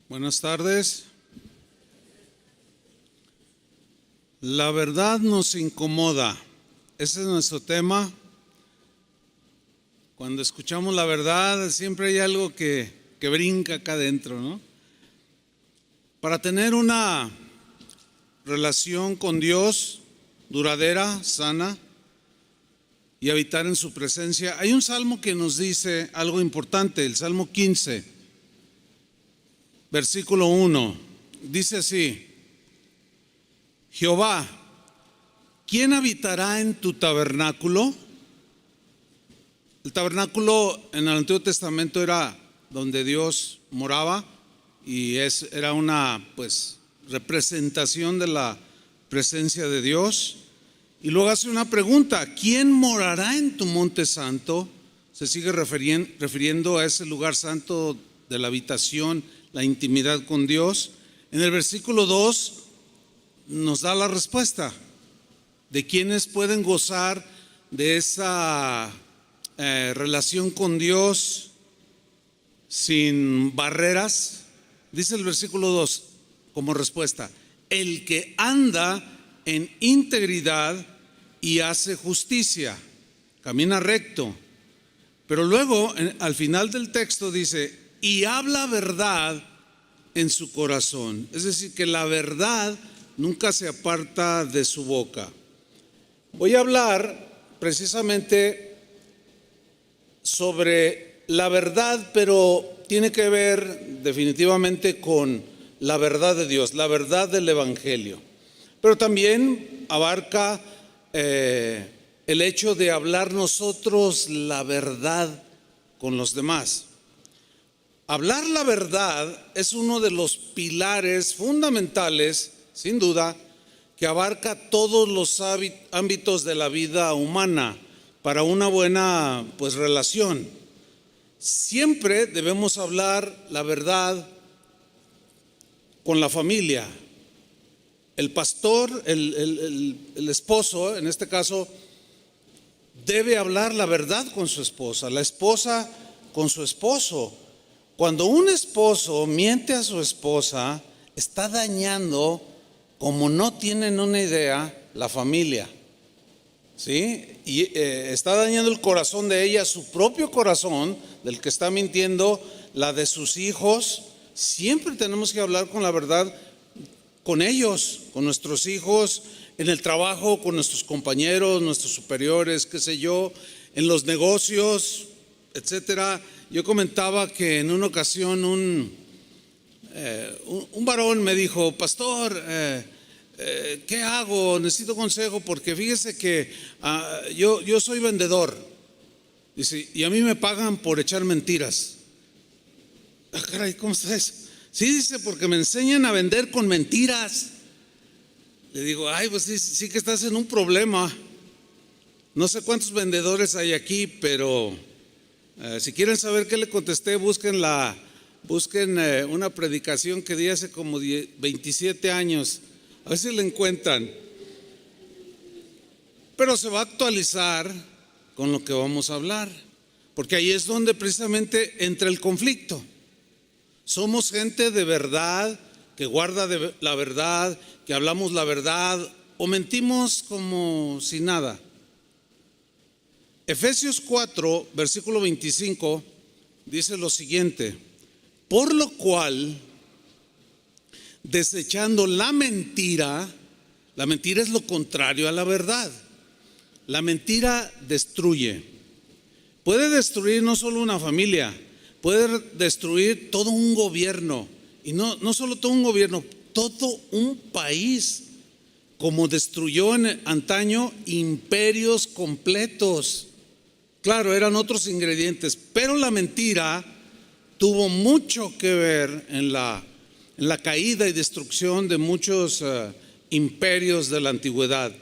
Buenas tardes. La verdad nos incomoda. Ese es nuestro tema. Cuando escuchamos la verdad, siempre hay algo que brinca acá adentro, ¿no? Para tener una relación con Dios duradera, sana y habitar en su presencia, hay un salmo que nos dice algo importante, el Salmo 15, versículo 1. Dice así: Jehová, ¿quién habitará en tu tabernáculo? El tabernáculo en el Antiguo Testamento era donde Dios moraba y era una representación de la presencia de Dios. Y luego hace una pregunta: ¿quién morará en tu monte santo? Se sigue refiriendo a ese lugar santo de la habitación, la intimidad con Dios. En el versículo 2 nos da la respuesta de quienes pueden gozar de esa relación con Dios sin barreras. Dice el versículo 2 como respuesta: el que anda en integridad y hace justicia, camina recto. Pero luego al final del texto dice: y habla verdad en su corazón. Es decir, que la verdad nunca se aparta de su boca. Voy a hablar precisamente sobre la verdad, pero tiene que ver definitivamente con la verdad de Dios, la verdad del Evangelio. Pero también abarca el hecho de hablar nosotros la verdad con los demás. Hablar la verdad es uno de los pilares fundamentales, sin duda, que abarca todos los ámbitos de la vida humana para una buena relación. Siempre debemos hablar la verdad con la familia. El pastor, el esposo, en este caso, debe hablar la verdad con su esposa, la esposa con su esposo. Cuando un esposo miente a su esposa, está dañando, como no tienen una idea, la familia, ¿sí? Y está dañando el corazón de ella, su propio corazón, del que está mintiendo, la de sus hijos. Siempre tenemos que hablar con la verdad con ellos, con nuestros hijos, en el trabajo, con nuestros compañeros, nuestros superiores, qué sé yo, en los negocios, etcétera. Yo comentaba que en una ocasión un varón me dijo: pastor, ¿qué hago? Necesito consejo porque fíjese que yo soy vendedor. Dice, y a mí me pagan por echar mentiras. Caray, ¿cómo está eso? Sí, dice, porque me enseñan a vender con mentiras. Le digo, pues sí que estás en un problema. No sé cuántos vendedores hay aquí, pero si quieren saber qué le contesté, busquen una predicación que di hace como 27 años. A ver si la encuentran. Pero se va a actualizar con lo que vamos a hablar, porque ahí es donde precisamente entra el conflicto. Somos gente de verdad, que guarda la verdad, que hablamos la verdad, o mentimos como si nada. Efesios 4, versículo 25, dice lo siguiente: por lo cual, desechando la mentira es lo contrario a la verdad. La mentira destruye. Puede destruir no solo una familia, puede destruir todo un gobierno. Y no solo todo un gobierno, todo un país, como destruyó en antaño imperios completos. Claro, eran otros ingredientes, pero la mentira tuvo mucho que ver en la caída y destrucción de muchos imperios de la antigüedad.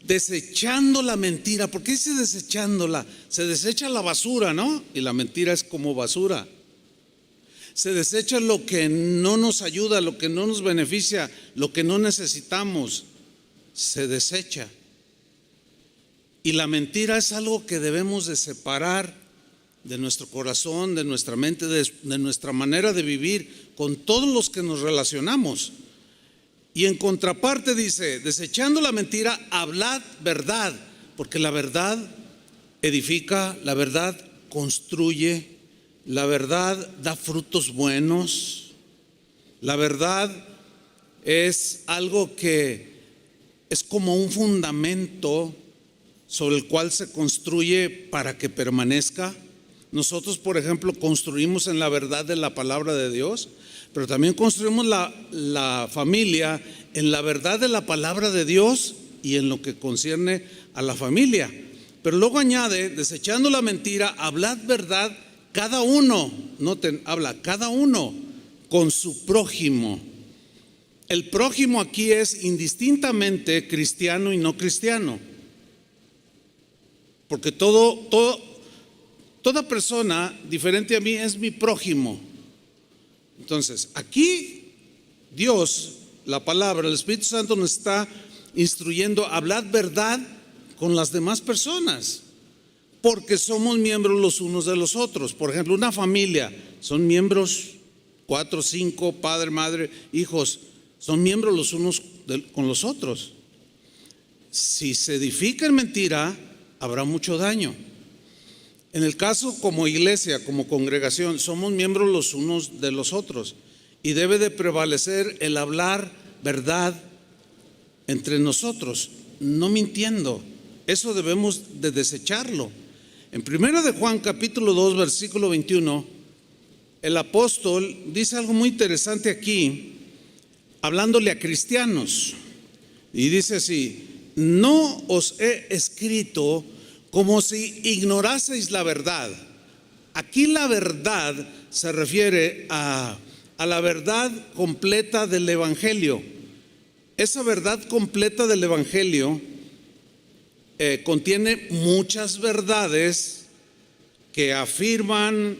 Desechando la mentira. ¿Por qué dice desechándola? Se desecha la basura, ¿no? Y la mentira es como basura. Se desecha lo que no nos ayuda, lo que no nos beneficia, lo que no necesitamos. Se desecha. Y la mentira es algo que debemos de separar de nuestro corazón, de nuestra mente, de nuestra manera de vivir con todos los que nos relacionamos. Y en contraparte dice, desechando la mentira, hablad verdad, porque la verdad edifica, la verdad construye, la verdad da frutos buenos, la verdad es algo que es como un fundamento sobre el cual se construye para que permanezca. Nosotros, por ejemplo, construimos en la verdad de la palabra de Dios, pero también construimos la familia en la verdad de la palabra de Dios y en lo que concierne a la familia. Pero luego añade, desechando la mentira, hablad verdad cada uno, noten, habla cada uno con su prójimo. El prójimo aquí es indistintamente cristiano y no cristiano, porque toda persona diferente a mí es mi prójimo. Entonces, aquí Dios, la palabra, el Espíritu Santo nos está instruyendo a hablar verdad con las demás personas, porque somos miembros los unos de los otros. Por ejemplo, una familia, son miembros 4, 5, padre, madre, hijos, son miembros los unos con los otros. Si se edifica en mentira, habrá mucho daño. En el caso como iglesia, como congregación, somos miembros los unos de los otros y debe de prevalecer el hablar verdad entre nosotros, no mintiendo. Eso debemos de desecharlo. En 1 de Juan capítulo 2 versículo 21, el apóstol dice algo muy interesante aquí, hablándole a cristianos, y dice así: no os he escrito como si ignoraseis la verdad. Aquí la verdad se refiere a la verdad completa del Evangelio. Esa verdad completa del Evangelio contiene muchas verdades que afirman,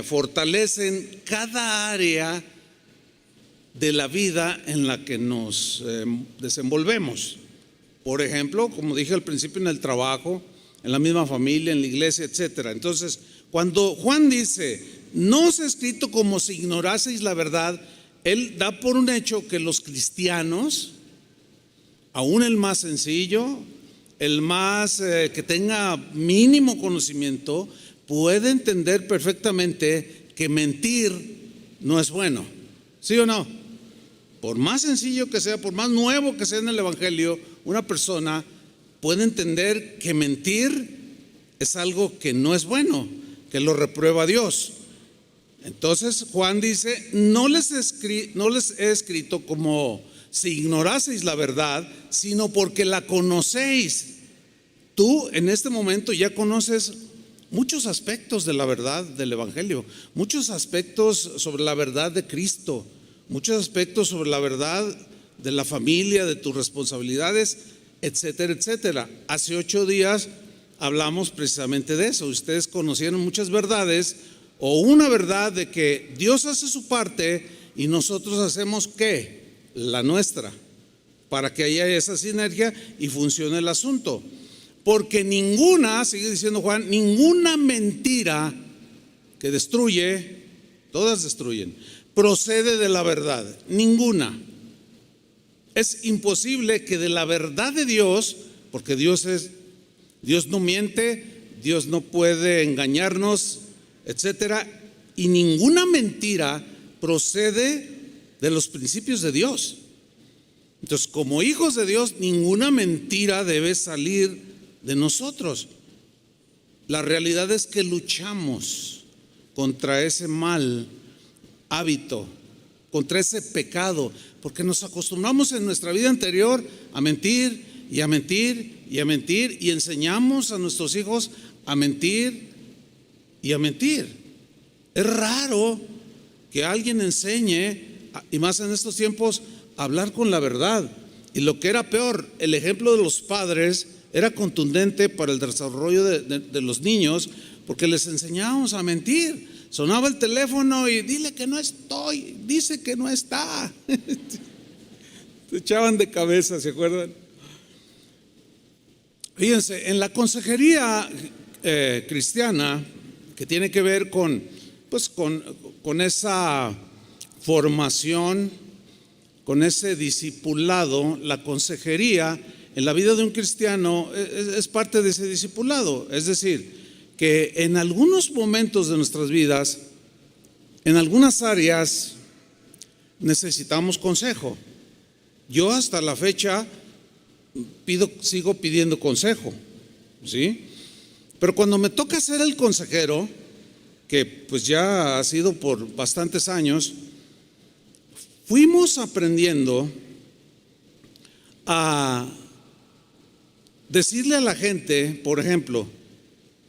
fortalecen cada área de la vida en la que nos desenvolvemos. Por ejemplo, como dije al principio, en el trabajo, en la misma familia, en la iglesia, etcétera. Entonces, cuando Juan dice, no os he escrito como si ignoraseis la verdad, él da por un hecho que los cristianos, aún el más sencillo, el más que tenga mínimo conocimiento, puede entender perfectamente que mentir no es bueno. ¿Sí o no? Por más sencillo que sea, por más nuevo que sea en el Evangelio, una persona puede entender que mentir es algo que no es bueno, que lo reprueba Dios. Entonces Juan dice, no les he escrito como si ignoraseis la verdad, sino porque la conocéis. Tú en este momento ya conoces muchos aspectos de la verdad del Evangelio, muchos aspectos sobre la verdad de Cristo, muchos aspectos sobre la verdad de la familia, de tus responsabilidades, etcétera, etcétera. Hace 8 días hablamos precisamente de eso. Ustedes conocieron muchas verdades, o una verdad de que Dios hace su parte y nosotros hacemos ¿qué? La nuestra, para que haya esa sinergia y funcione el asunto. Porque ninguna, sigue diciendo Juan, ninguna mentira que destruye, todas destruyen, procede de la verdad, ninguna. Es imposible que de la verdad de Dios, porque Dios no miente, Dios no puede engañarnos, etcétera, y ninguna mentira procede de los principios de Dios. Entonces, como hijos de Dios, ninguna mentira debe salir de nosotros. La realidad es que luchamos contra ese mal hábito, contra ese pecado, porque nos acostumbramos en nuestra vida anterior a mentir y a mentir y a mentir, y enseñamos a nuestros hijos a mentir y a mentir. Es raro que alguien enseñe, y más en estos tiempos, a hablar con la verdad. Y lo que era peor, el ejemplo de los padres era contundente para el desarrollo de los niños, porque les enseñábamos a mentir. Sonaba el teléfono y dile que no estoy, dice que no está. Te echaban de cabeza, ¿se acuerdan? Fíjense, en la consejería cristiana que tiene que ver con esa formación, con ese discipulado. La consejería en la vida de un cristiano es parte de ese discipulado. Es decir, que en algunos momentos de nuestras vidas, en algunas áreas, necesitamos consejo. Yo hasta la fecha sigo pidiendo consejo, ¿sí? Pero cuando me toca ser el consejero, que pues ya ha sido por bastantes años, fuimos aprendiendo a decirle a la gente, por ejemplo,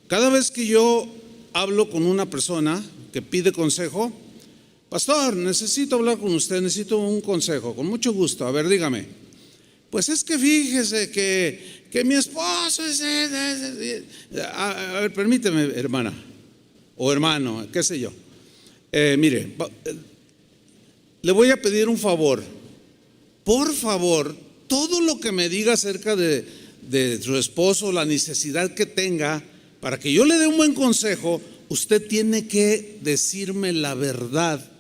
cada vez que yo hablo con una persona que pide consejo: pastor, necesito hablar con usted, necesito un consejo. Con mucho gusto, a ver, dígame. Pues es que fíjese que mi esposo es... A ver, permíteme, hermana o hermano, qué sé yo. Mire, le voy a pedir un favor. Por favor, todo lo que me diga acerca de su esposo, la necesidad que tenga, para que yo le dé un buen consejo, usted tiene que decirme la verdad.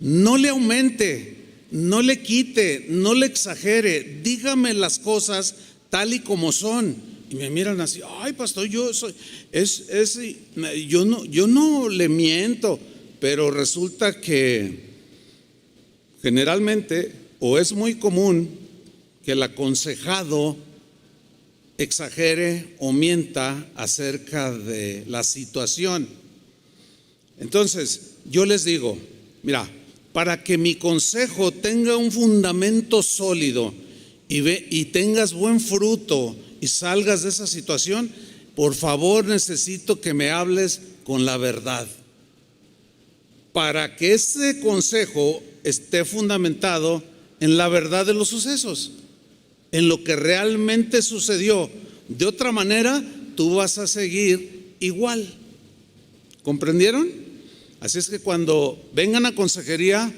No le aumente, no le quite, no le exagere. Dígame las cosas tal y como son. Y me miran así: ay, pastor, yo no le miento. Pero resulta que generalmente, o es muy común, que el aconsejado exagere o mienta acerca de la situación. Entonces, yo les digo: mira, para que mi consejo tenga un fundamento sólido y tengas buen fruto y salgas de esa situación, por favor necesito que me hables con la verdad, para que ese consejo esté fundamentado en la verdad de los sucesos, en lo que realmente sucedió. De otra manera, tú vas a seguir igual. ¿Comprendieron? Así es que cuando vengan a consejería,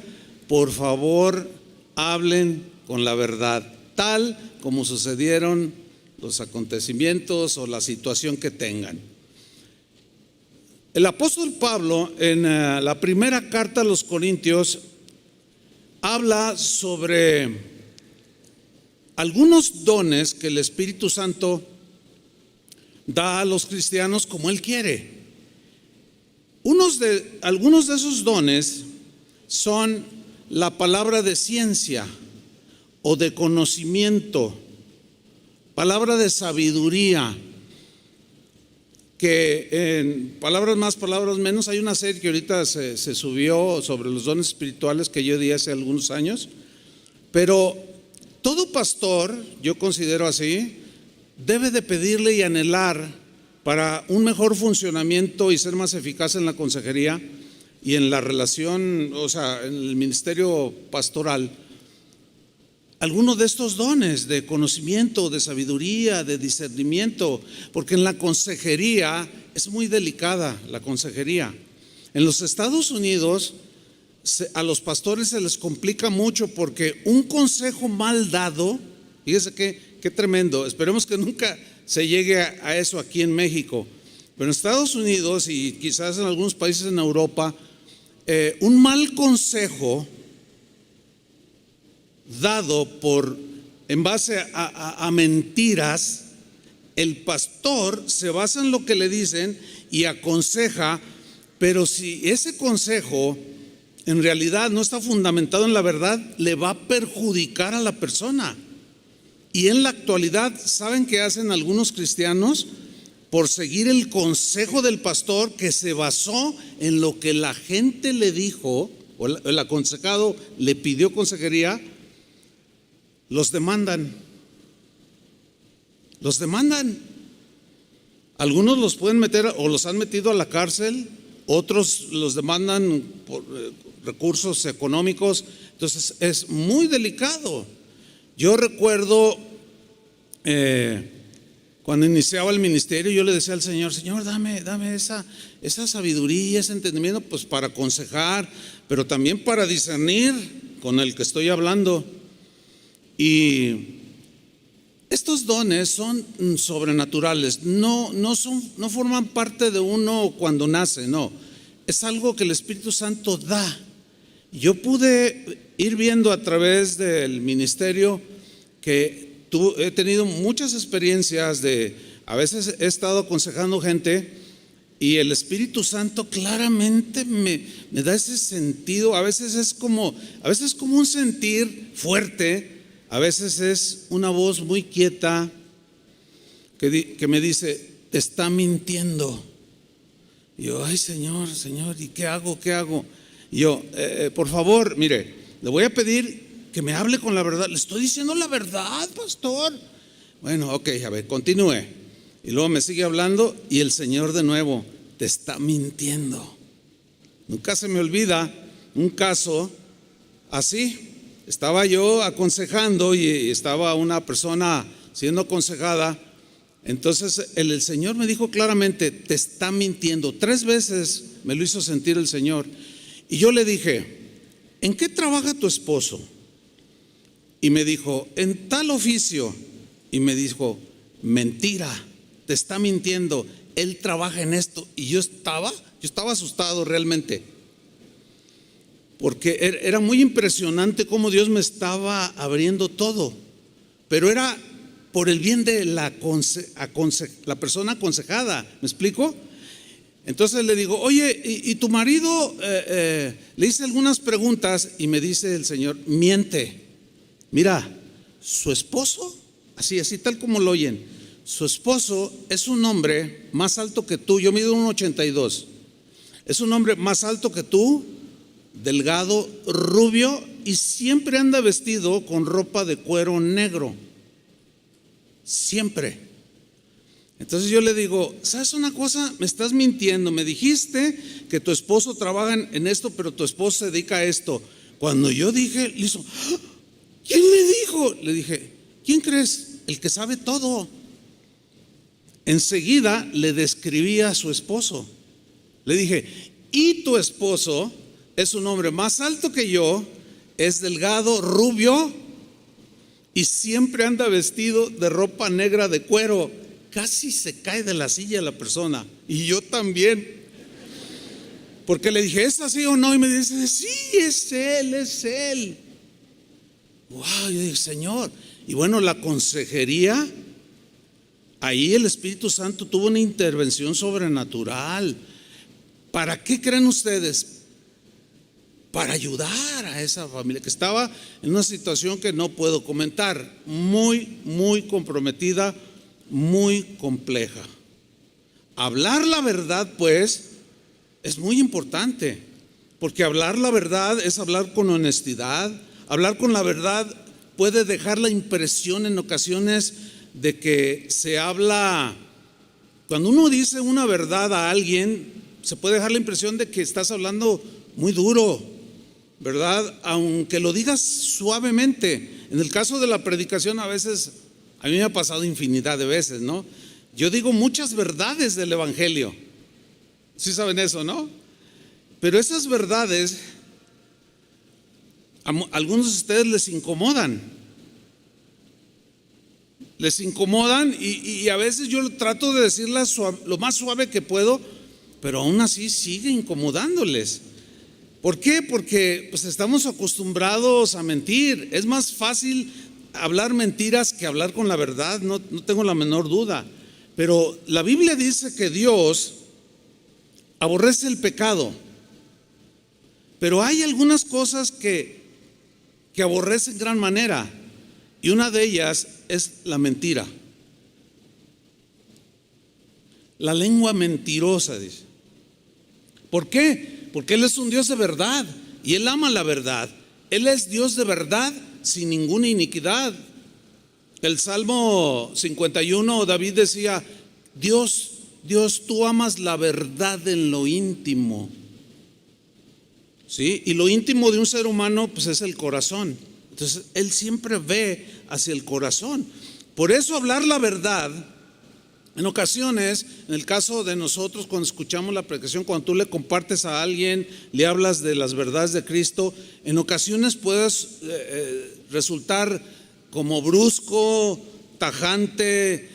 por favor, hablen con la verdad, tal como sucedieron los acontecimientos o la situación que tengan. El apóstol Pablo, en la primera carta a los Corintios, habla sobre algunos dones que el Espíritu Santo da a los cristianos como Él quiere. Algunos de esos dones son la palabra de ciencia o de conocimiento, palabra de sabiduría, que en palabras más, palabras menos, hay una serie que ahorita se subió sobre los dones espirituales que yo di hace algunos años. Pero todo pastor, yo considero así, debe de pedirle y anhelar, para un mejor funcionamiento y ser más eficaz en la consejería y en la relación, o sea, en el ministerio pastoral, algunos de estos dones de conocimiento, de sabiduría, de discernimiento, porque en la consejería es muy delicada la consejería. En los Estados Unidos a los pastores se les complica mucho, porque un consejo mal dado, fíjese qué tremendo, esperemos que nunca se llegue a eso aquí en México, pero en Estados Unidos y quizás en algunos países en Europa, un mal consejo dado en base a mentiras, el pastor se basa en lo que le dicen y aconseja, pero si ese consejo en realidad no está fundamentado en la verdad, le va a perjudicar a la persona. Y en la actualidad, ¿saben qué hacen algunos cristianos? Por seguir el consejo del pastor, que se basó en lo que la gente le dijo, o el aconsejado le pidió consejería, los demandan. Algunos los pueden meter o los han metido a la cárcel, otros los demandan por recursos económicos. Entonces es muy delicado. Yo recuerdo cuando iniciaba el ministerio, yo le decía al Señor: Señor, dame esa sabiduría, ese entendimiento, pues para aconsejar, pero también para discernir con el que estoy hablando. Y Estos dones son sobrenaturales, no forman parte de uno cuando nace, no. Es algo que el Espíritu Santo da. Yo pude ir viendo a través del ministerio que he tenido muchas experiencias a veces he estado aconsejando gente y el Espíritu Santo claramente me da ese sentido. A veces es como un sentir fuerte, a veces es una voz muy quieta que me dice, te está mintiendo. Y yo, ay Señor, ¿y qué hago? Y yo, por favor, mire, le voy a pedir que me hable con la verdad. Le estoy diciendo la verdad, pastor. Bueno, ok, a ver, continúe. Y luego me sigue hablando y el Señor de nuevo, te está mintiendo. Nunca se me olvida un caso así. Estaba yo aconsejando y estaba una persona siendo aconsejada. Entonces el Señor me dijo claramente, te está mintiendo. 3 veces me lo hizo sentir el Señor. Y yo le dije, ¿en qué trabaja tu esposo? Y me dijo, en tal oficio. Y me dijo, mentira, te está mintiendo, él trabaja en esto. Y yo estaba asustado realmente, porque era muy impresionante cómo Dios me estaba abriendo todo, pero era por el bien de la persona aconsejada. ¿Me explico? Entonces le digo, oye, ¿y tu marido? Le hice algunas preguntas y me dice el Señor, miente. Mira, su esposo, así tal como lo oyen, su esposo es un hombre más alto que tú. Yo mido 1.82. Es un hombre más alto que tú, delgado, rubio, y siempre anda vestido con ropa de cuero negro. Siempre. Entonces yo le digo, ¿sabes una cosa? Me estás mintiendo. Me dijiste que tu esposo trabaja en esto, pero tu esposo se dedica a esto. Cuando yo dije, le hizo, ¿quién le dijo? Le dije, ¿quién crees? El que sabe todo. Enseguida le describí a su esposo. Le dije, y tu esposo es un hombre más alto que yo, es delgado, rubio, y siempre anda vestido de ropa negra de cuero. Casi se cae de la silla la persona, y yo también, porque le dije, ¿es así o no? Y me dice, sí, es él. Wow, yo dije, Señor. Y bueno, la consejería, ahí el Espíritu Santo tuvo una intervención sobrenatural. ¿Para qué creen ustedes? Para ayudar a esa familia que estaba en una situación que no puedo comentar, muy, muy comprometida, muy compleja. Hablar la verdad, pues, es muy importante, porque hablar la verdad es hablar con honestidad. Hablar con la verdad puede dejar la impresión en ocasiones de que se habla, cuando uno dice una verdad a alguien, se puede dejar la impresión de que estás hablando muy duro, ¿verdad? Aunque lo digas suavemente. En el caso de la predicación, a veces, a mí me ha pasado infinidad de veces, ¿no? Yo digo muchas verdades del Evangelio. ¿Sí saben eso, no? Pero esas verdades a algunos de ustedes les incomodan y a veces yo trato de decirlas lo más suave que puedo, pero aún así sigue incomodándoles. ¿Por qué? Porque pues estamos acostumbrados a mentir. Es más fácil hablar mentiras que hablar con la verdad, no tengo la menor duda. Pero la Biblia dice que Dios aborrece el pecado, pero hay algunas cosas que aborrece en gran manera, y una de ellas es la mentira. La lengua mentirosa, dice. ¿Por qué? Porque Él es un Dios de verdad y Él ama la verdad. Él es Dios de verdad sin ninguna iniquidad. El Salmo 51, David decía, Dios, tú amas la verdad en lo íntimo. ¿Sí? Y lo íntimo de un ser humano pues es el corazón. Entonces Él siempre ve hacia el corazón. Por eso hablar la verdad, en ocasiones, en el caso de nosotros, cuando escuchamos la predicación, cuando tú le compartes a alguien, le hablas de las verdades de Cristo, en ocasiones puedes resultar como brusco, tajante.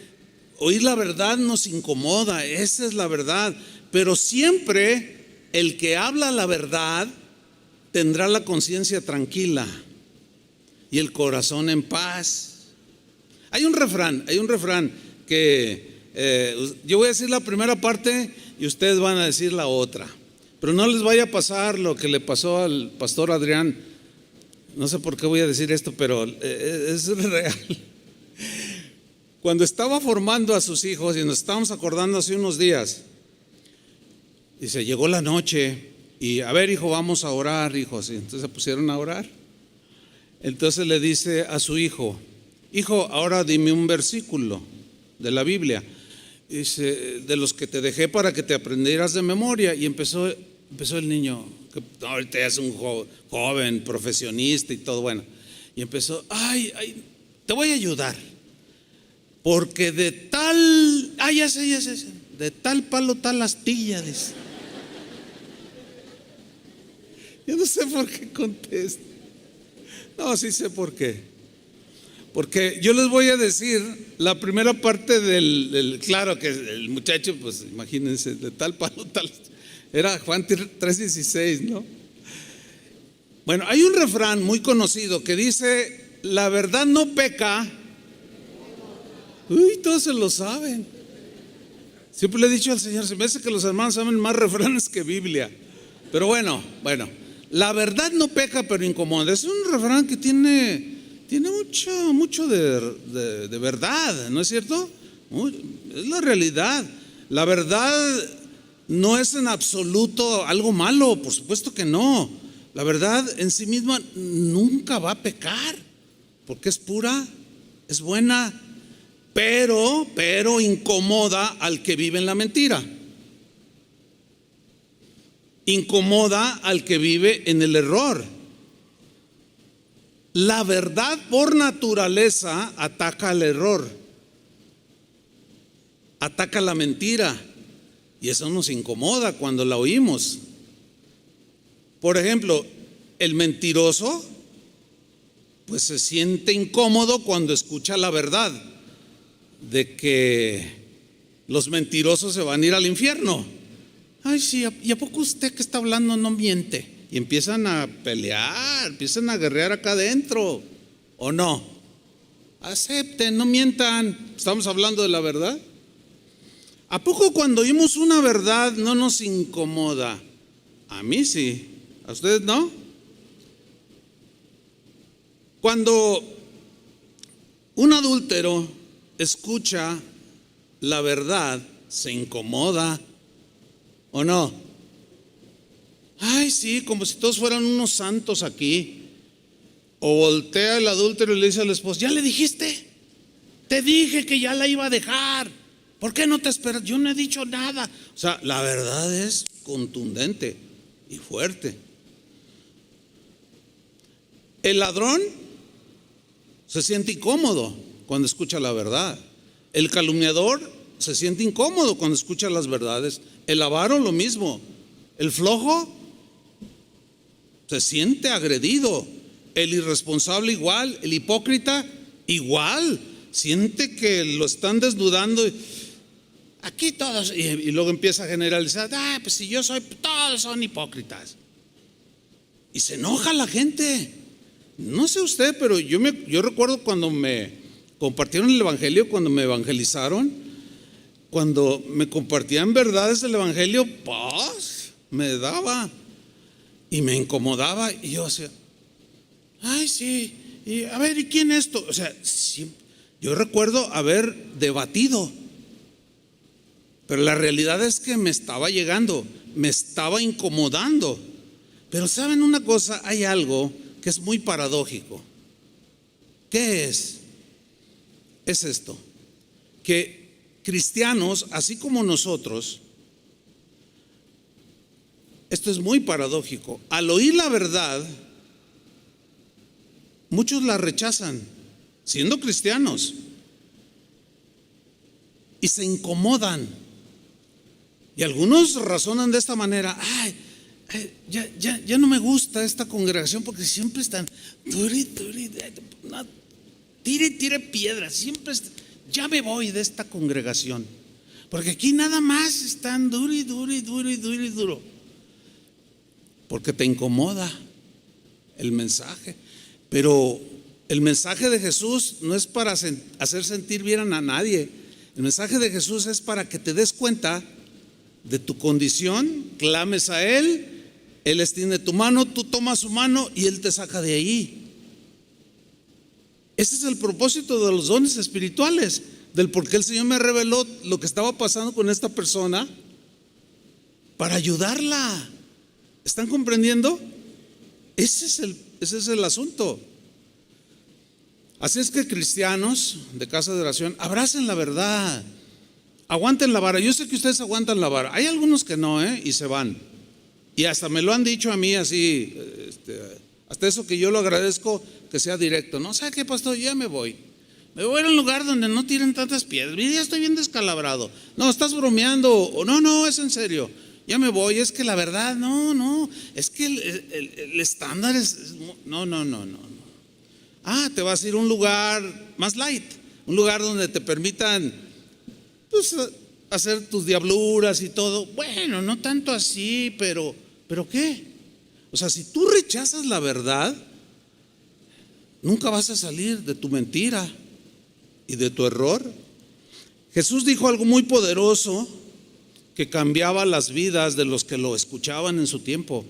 Oír la verdad nos incomoda, esa es la verdad. Pero siempre el que habla la verdad tendrá la conciencia tranquila y el corazón en paz. Hay un refrán que yo voy a decir la primera parte y ustedes van a decir la otra. Pero no les vaya a pasar lo que le pasó al pastor Adrián. No sé por qué voy a decir esto, pero es real. Cuando estaba formando a sus hijos y nos estábamos acordando hace unos días, dice, llegó la noche y a ver, hijo, vamos a orar, hijos. Y entonces se pusieron a orar. Entonces le dice a su hijo, hijo, ahora dime un versículo de la Biblia. Dice, de los que te dejé para que te aprendieras de memoria. Y empezó el niño, que ahorita es un joven profesionista y todo, bueno. Y empezó, ay, te voy a ayudar. Porque de tal, ya sé, de tal palo tal astilla, dice. Yo no sé por qué contesta. No, sí sé por qué. Porque yo les voy a decir la primera parte claro que el muchacho, pues imagínense, de tal palo tal, era Juan 3:16, ¿no? Bueno, hay un refrán muy conocido que dice, la verdad no peca. Uy, todos se lo saben. Siempre le he dicho al Señor, se me hace que los hermanos saben más refranes que Biblia. Pero bueno, la verdad no peca, pero incomoda. Es un refrán que tiene mucho de verdad, ¿no es cierto? Es la realidad. La verdad no es en absoluto algo malo, por supuesto que no. La verdad en sí misma nunca va a pecar, porque es pura, es buena. Pero incomoda al que vive en la mentira. Incomoda al que vive en el error. La verdad por naturaleza ataca al error, ataca la mentira, y eso nos incomoda cuando la oímos. Por ejemplo, el mentiroso pues se siente incómodo cuando escucha la verdad de que los mentirosos se van a ir al infierno. Ay, sí, ¿y a poco usted que está hablando no miente? Y empiezan a pelear, empiezan a guerrear acá adentro, ¿o no? Acepten, no mientan, estamos hablando de la verdad. ¿A poco cuando oímos una verdad no nos incomoda? A mí sí, ¿a ustedes no? Cuando un adúltero escucha la verdad, se incomoda, ¿o no? Ay, sí, como si todos fueran unos santos aquí. O voltea el adúltero y le dice al esposo, ¿ya le dijiste? Te dije que ya la iba a dejar. ¿Por qué no te esperas? Yo no he dicho nada. O sea, la verdad es contundente y fuerte. El ladrón se siente incómodo cuando escucha la verdad. El calumniador se siente incómodo cuando escucha las verdades. El avaro lo mismo. El flojo se siente agredido. El irresponsable igual. El hipócrita igual. Siente que lo están desnudando. Aquí todos, y luego empieza a generalizar. Pues si yo soy, todos son hipócritas. Y se enoja la gente. No sé usted, pero yo recuerdo cuando me compartieron el evangelio, cuando me evangelizaron, cuando me compartían verdades del evangelio, paz me daba y me incomodaba. Y yo decía, ay, sí, y a ver, ¿y quién es esto? O sea, sí, yo recuerdo haber debatido, pero la realidad es que me estaba llegando, me estaba incomodando. Pero ¿saben una cosa? Hay algo que es muy paradójico. ¿Qué es? Es esto, que cristianos, así como nosotros, esto es muy paradójico, al oír la verdad, muchos la rechazan, siendo cristianos, y se incomodan. Y algunos razonan de esta manera, ya no me gusta esta congregación porque siempre están tire piedras, siempre ya me voy de esta congregación, porque aquí nada más están duro y duro y duro y duro y duro, porque te incomoda el mensaje. Pero el mensaje de Jesús no es para hacer sentir bien a nadie. El mensaje de Jesús es para que te des cuenta de tu condición, clames a Él, Él extiende tu mano, tú tomas su mano y Él te saca de ahí. Ese es el propósito de los dones espirituales, del por qué el Señor me reveló lo que estaba pasando con esta persona, para ayudarla. ¿Están comprendiendo? Ese es el asunto. Así es que, cristianos de casa de oración, abracen la verdad, aguanten la vara. Yo sé que ustedes aguantan la vara. Hay algunos que no, y se van. Y hasta me lo han dicho a mí así, hasta eso que yo lo agradezco, que sea directo. No, ¿sabe qué, pastor? Ya me voy a un lugar donde no tiren tantas piedras. Ya estoy bien descalabrado. No, estás bromeando. O no, es en serio. Ya me voy. Es que la verdad, no. Es que el estándar es. No. Te vas a ir a un lugar más light. Un lugar donde te permitan, pues, hacer tus diabluras y todo. Bueno, no tanto así, pero ¿qué? O sea, si tú rechazas la verdad, nunca vas a salir de tu mentira y de tu error. Jesús dijo algo muy poderoso que cambiaba las vidas de los que lo escuchaban en su tiempo.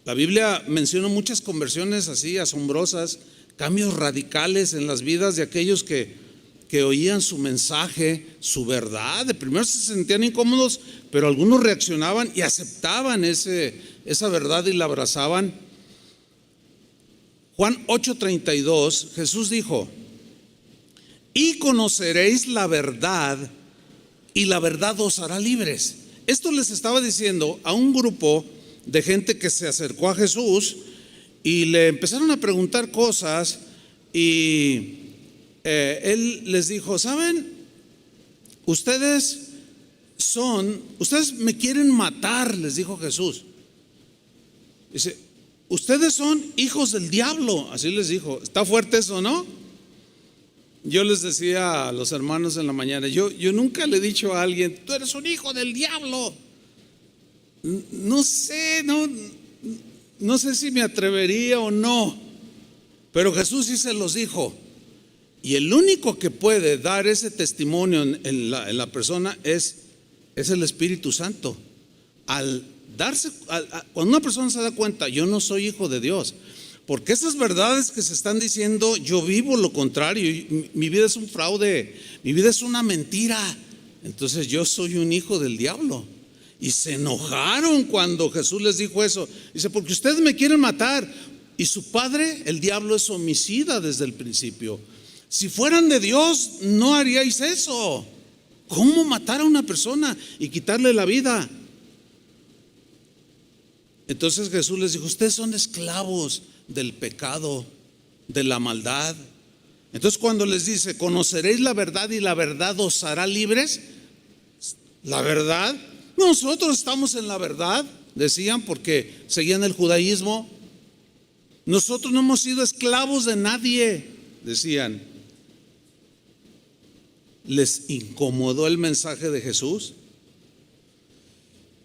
La Biblia menciona muchas conversiones así asombrosas, cambios radicales en las vidas de aquellos que oían su mensaje, su verdad. De primero se sentían incómodos, pero algunos reaccionaban y aceptaban esa verdad y la abrazaban. Juan 8:32, Jesús dijo: y conoceréis la verdad, y la verdad os hará libres. Esto les estaba diciendo a un grupo de gente que se acercó a Jesús y le empezaron a preguntar cosas, y Él les dijo: ¿saben? Ustedes me quieren matar, les dijo Jesús. Dice: ustedes son hijos del diablo, así les dijo. ¿Está fuerte eso, no? Yo les decía a los hermanos en la mañana, yo nunca le he dicho a alguien: tú eres un hijo del diablo. No sé si me atrevería o no, pero Jesús sí se los dijo. Y el único que puede dar ese testimonio en la persona es el Espíritu Santo. Cuando una persona se da cuenta: yo no soy hijo de Dios, porque esas verdades que se están diciendo, yo vivo lo contrario, mi vida es un fraude, mi vida es una mentira, entonces yo soy un hijo del diablo. Y se enojaron cuando Jesús les dijo eso. Dice: porque ustedes me quieren matar, y su padre, el diablo, es homicida desde el principio. Si fueran de Dios, no haríais eso. ¿Cómo matar a una persona y quitarle la vida? Entonces Jesús les dijo: ustedes son esclavos del pecado, de la maldad. Entonces, cuando les dice: conoceréis la verdad y la verdad os hará libres, la verdad, nosotros estamos en la verdad, decían, porque seguían el judaísmo. Nosotros no hemos sido esclavos de nadie, decían. Les incomodó el mensaje de Jesús.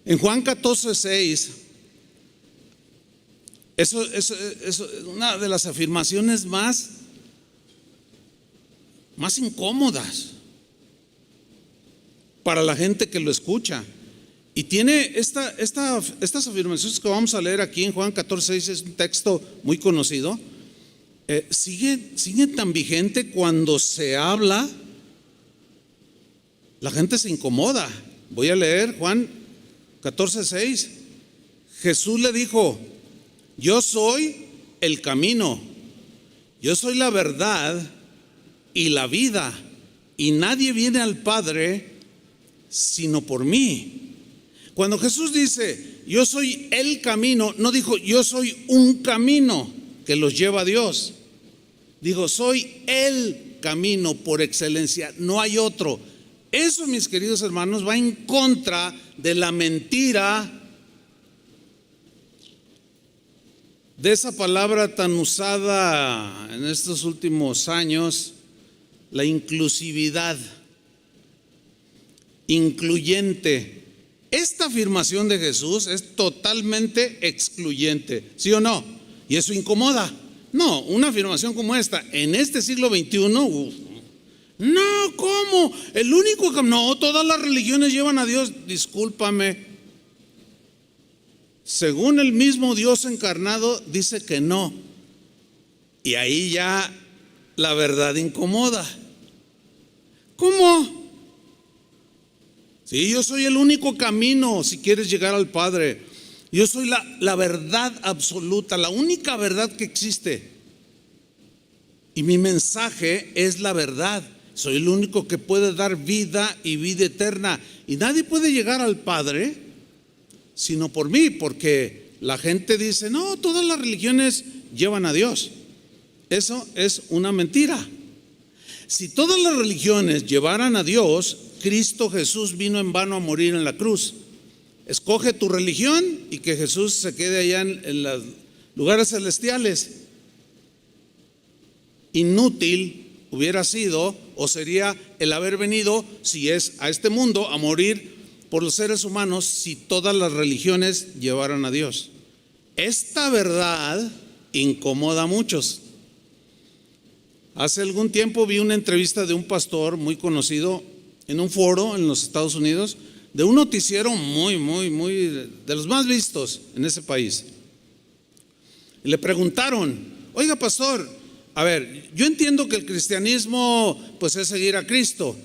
En Juan 14:6, eso es una de las afirmaciones más incómodas para la gente que lo escucha. Y tiene estas afirmaciones que vamos a leer aquí en Juan 14:6, es un texto muy conocido. Sigue tan vigente. Cuando se habla, la gente se incomoda. Voy a leer Juan 14:6. Jesús le dijo: yo soy el camino, yo soy la verdad y la vida, y nadie viene al Padre sino por mí. Cuando Jesús dice: yo soy el camino, no dijo: yo soy un camino que los lleva a Dios. Dijo: soy el camino por excelencia, no hay otro. Eso, mis queridos hermanos, va en contra de la mentira, de esa palabra tan usada en estos últimos años, la inclusividad, incluyente. Esta afirmación de Jesús es totalmente excluyente, ¿sí o no? Y eso incomoda. No, una afirmación como esta en este siglo XXI, no, ¿cómo? El único que no, todas las religiones llevan a Dios. Discúlpame, según el mismo Dios encarnado dice que no, y ahí ya la verdad incomoda. ¿Cómo? Sí, yo soy el único camino si quieres llegar al Padre. Yo soy la verdad absoluta, la única verdad que existe. Y mi mensaje es la verdad. Soy el único que puede dar vida y vida eterna. Y nadie puede llegar al Padre sino por mí, porque la gente dice, no, todas las religiones llevan a Dios. Eso es una mentira. Si todas las religiones llevaran a Dios, Cristo Jesús vino en vano a morir en la cruz. Escoge tu religión y que Jesús se quede allá en los lugares celestiales. Inútil hubiera sido o sería el haber venido, si es a este mundo, a morir por los seres humanos, si todas las religiones llevaran a Dios. Esta verdad incomoda a muchos. Hace algún tiempo vi una entrevista de un pastor muy conocido en un foro en los Estados Unidos, de un noticiero muy de los más vistos en ese país. Y le preguntaron, oiga pastor, a ver, yo entiendo que el cristianismo pues es seguir a Cristo,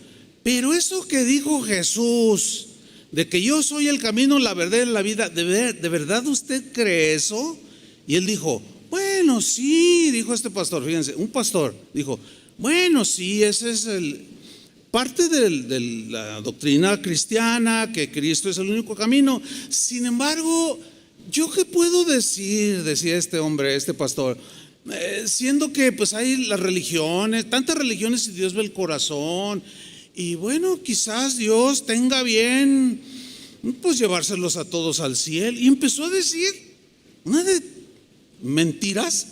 pero eso que dijo Jesús, de que yo soy el camino, la verdad y la vida, ¿de verdad usted cree eso? Y él dijo, bueno, sí, dijo este pastor, fíjense, un pastor dijo, bueno, sí, ese es parte de la doctrina cristiana, que Cristo es el único camino. Sin embargo, ¿yo qué puedo decir? Decía este hombre, este pastor, siendo que pues hay las religiones, tantas religiones y Dios ve el corazón. Y bueno, quizás Dios tenga bien pues llevárselos a todos al cielo. Y empezó a decir una de mentiras.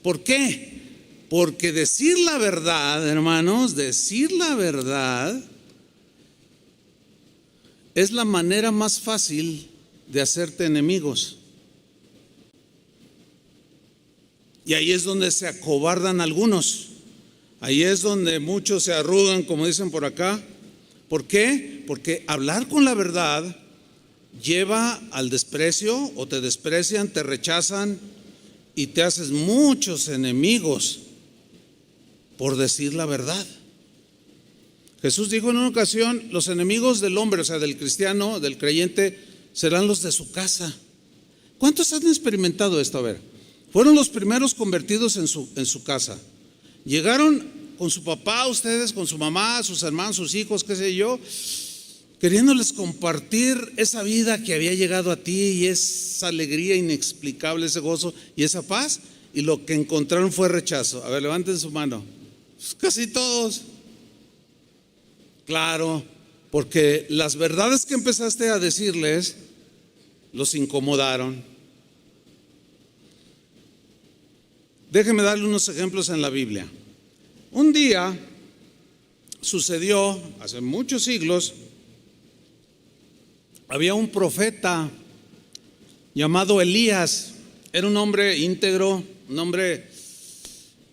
¿Por qué? Porque decir la verdad, hermanos, decir la verdad es la manera más fácil de hacerte enemigos. Y ahí es donde se acobardan algunos. Ahí es donde muchos se arrugan, como dicen por acá. ¿Por qué? Porque hablar con la verdad lleva al desprecio, o te desprecian, te rechazan y te haces muchos enemigos por decir la verdad. Jesús dijo en una ocasión, los enemigos del hombre, o sea, del cristiano, del creyente, serán los de su casa. ¿Cuántos han experimentado esto? A ver, fueron los primeros convertidos en su casa. Llegaron con su papá, ustedes, con su mamá, sus hermanos, sus hijos, qué sé yo, queriéndoles compartir esa vida que había llegado a ti y esa alegría inexplicable, ese gozo y esa paz, y lo que encontraron fue rechazo. A ver, levanten su mano. Pues casi todos. Claro, porque las verdades que empezaste a decirles los incomodaron. Déjeme darle unos ejemplos en la Biblia. Un día sucedió, hace muchos siglos, había un profeta llamado Elías. Era un hombre íntegro, un hombre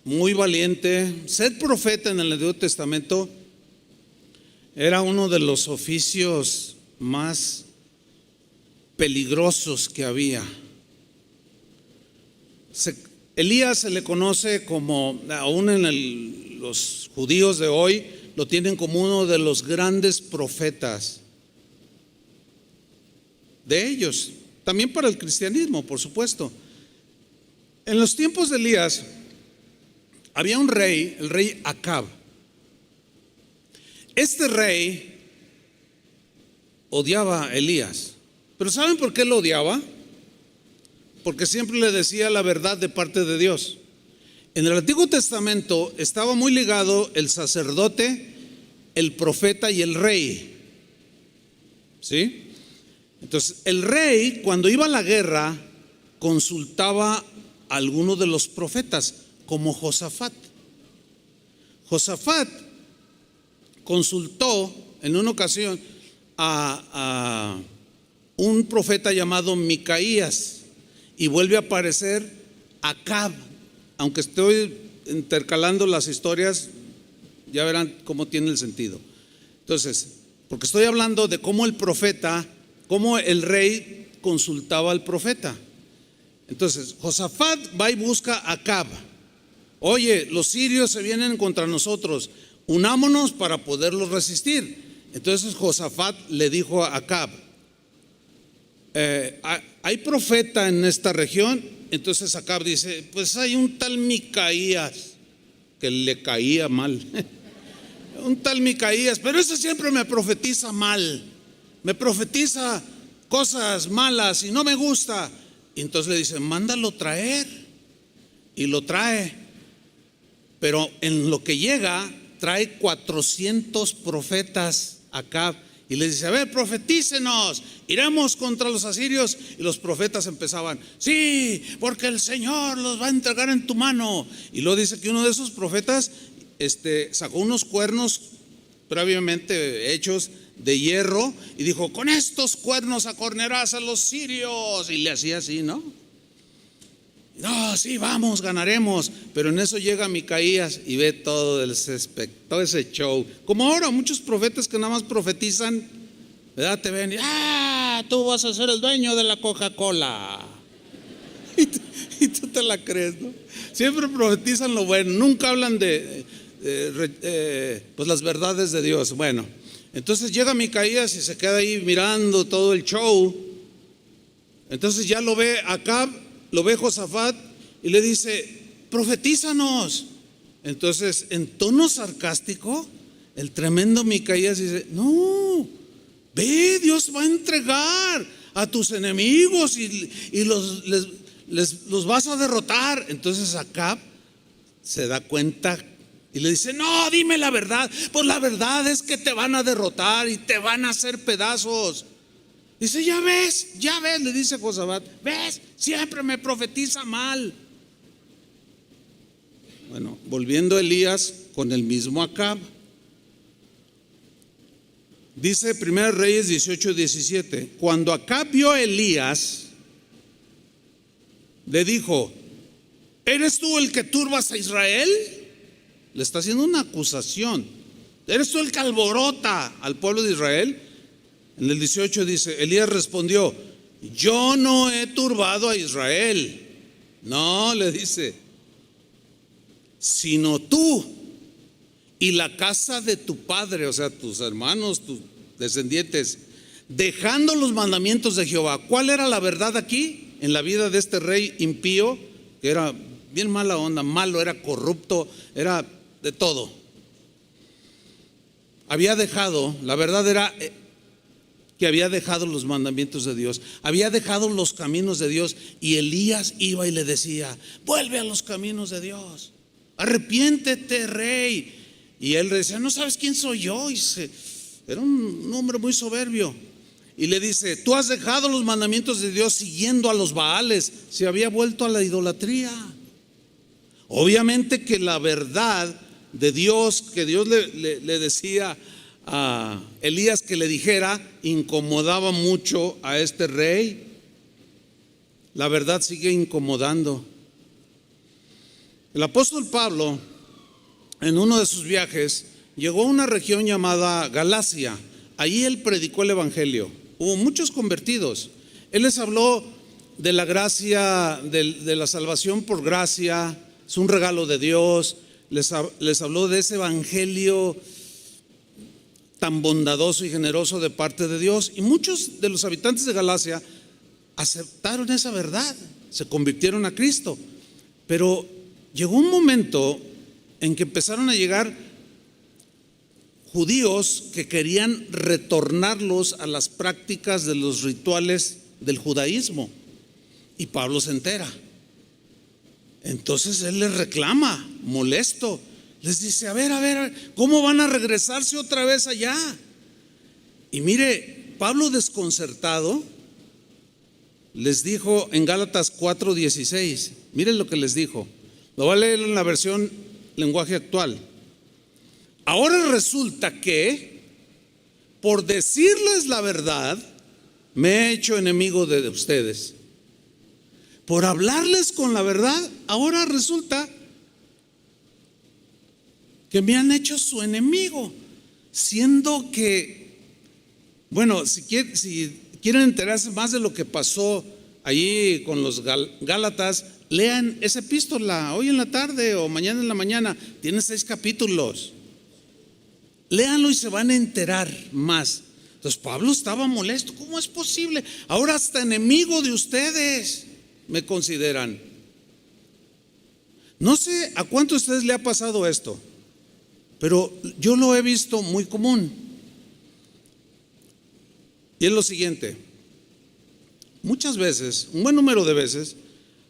muy valiente. Ser profeta en el Antiguo Testamento era uno de los oficios más peligrosos que había. Elías se le conoce como, aún en los judíos de hoy, lo tienen como uno de los grandes profetas de ellos, también para el cristianismo, por supuesto. En los tiempos de Elías había un rey, el rey Acab. Este rey odiaba a Elías, pero ¿saben por qué lo odiaba? Porque siempre le decía la verdad de parte de Dios. En el Antiguo Testamento estaba muy ligado el sacerdote, el profeta y el rey. ¿Sí? Entonces, el rey, cuando iba a la guerra, consultaba a alguno de los profetas, como Josafat. Josafat consultó en una ocasión a un profeta llamado Micaías y vuelve a aparecer Acab. Aunque estoy intercalando las historias, ya verán cómo tiene el sentido. Entonces, porque estoy hablando de cómo cómo el rey consultaba al profeta. Entonces, Josafat va y busca a Acab. Oye, los sirios se vienen contra nosotros, unámonos para poderlos resistir. Entonces Josafat le dijo a Acab, ¿hay profeta en esta región? Entonces Acab dice, pues hay un tal Micaías, que le caía mal. Un tal Micaías, pero ese siempre me profetiza mal, me profetiza cosas malas y no me gusta. Y entonces le dice, mándalo traer. Y lo trae. Pero en lo que llega, trae 400 profetas acá. Y les dice, a ver, profetícenos, iremos contra los asirios. Y los profetas empezaban, sí, porque el Señor los va a entregar en tu mano. Y luego dice que uno de esos profetas sacó unos cuernos previamente hechos de hierro y dijo, con estos cuernos acornearás a los sirios. Y le hacía así, ¿no? No, sí, vamos, ganaremos. Pero en eso llega Micaías y ve todo ese show. Como ahora muchos profetas que nada más profetizan, ¿verdad? Te ven y tú vas a ser el dueño de la Coca-Cola. Y tú te la crees, ¿no? Siempre profetizan lo bueno, nunca hablan de pues las verdades de Dios. Bueno, entonces llega Micaías y se queda ahí mirando todo el show. Entonces ya lo ve Acab, lo ve Josafat y le dice, profetízanos. Entonces en tono sarcástico el tremendo Micaías dice, no, ve, Dios va a entregar a tus enemigos y los vas a derrotar. Entonces Acab se da cuenta y le dice, no, dime la verdad. Pues la verdad es que te van a derrotar y te van a hacer pedazos. Dice, ya ves, le dice Josafat, ves, siempre me profetiza mal. Bueno, volviendo a Elías con el mismo Acab. Dice 1 Reyes 18:17, cuando Acab vio a Elías, le dijo, ¿eres tú el que turbas a Israel? Le está haciendo una acusación. ¿Eres tú el que alborota al pueblo de Israel? En el 18 dice, Elías respondió, yo no he turbado a Israel. No, le dice, sino tú y la casa de tu padre, o sea, tus hermanos, tus descendientes, dejando los mandamientos de Jehová. ¿Cuál era la verdad aquí? En la vida de este rey impío, que era bien mala onda, malo, era corrupto, era de todo. Había dejado, la verdad era que había dejado los mandamientos de Dios, había dejado los caminos de Dios. Y Elías iba y le decía, vuelve a los caminos de Dios, arrepiéntete, rey. Y él le decía, no sabes quién soy yo. Y era un hombre muy soberbio. Y le dice, tú has dejado los mandamientos de Dios siguiendo a los Baales. Se había vuelto a la idolatría. Obviamente que la verdad de Dios, que Dios le decía a Elías que le dijera, incomodaba mucho a este rey. La verdad sigue incomodando. El apóstol Pablo, en uno de sus viajes, llegó a una región llamada Galacia. Allí él predicó el evangelio. Hubo muchos convertidos. Él les habló de la gracia, de la salvación por gracia, es un regalo de Dios. Les habló de ese evangelio tan bondadoso y generoso de parte de Dios. Y muchos de los habitantes de Galacia aceptaron esa verdad, se convirtieron a Cristo. Pero llegó un momento en que empezaron a llegar judíos que querían retornarlos a las prácticas de los rituales del judaísmo. Y Pablo se entera. Entonces él les reclama, molesto. Les dice, a ver, ¿cómo van a regresarse otra vez allá? Y mire, Pablo desconcertado les dijo en Gálatas 4:16. Miren lo que les dijo. Lo voy a leer en la versión lenguaje actual. Ahora resulta que por decirles la verdad me he hecho enemigo de ustedes. Por hablarles con la verdad, ahora resulta que me han hecho su enemigo, siendo que, bueno, si quieren enterarse más de lo que pasó allí con los Gálatas, lean esa epístola hoy en la tarde o mañana en la mañana. Tiene 6 capítulos. Léanlo y se van a enterar más. Entonces Pablo estaba molesto. ¿Cómo es posible? Ahora hasta enemigo de ustedes me consideran. No sé a cuántos de ustedes le ha pasado esto, pero yo lo he visto muy común. Y es lo siguiente: muchas veces, un buen número de veces,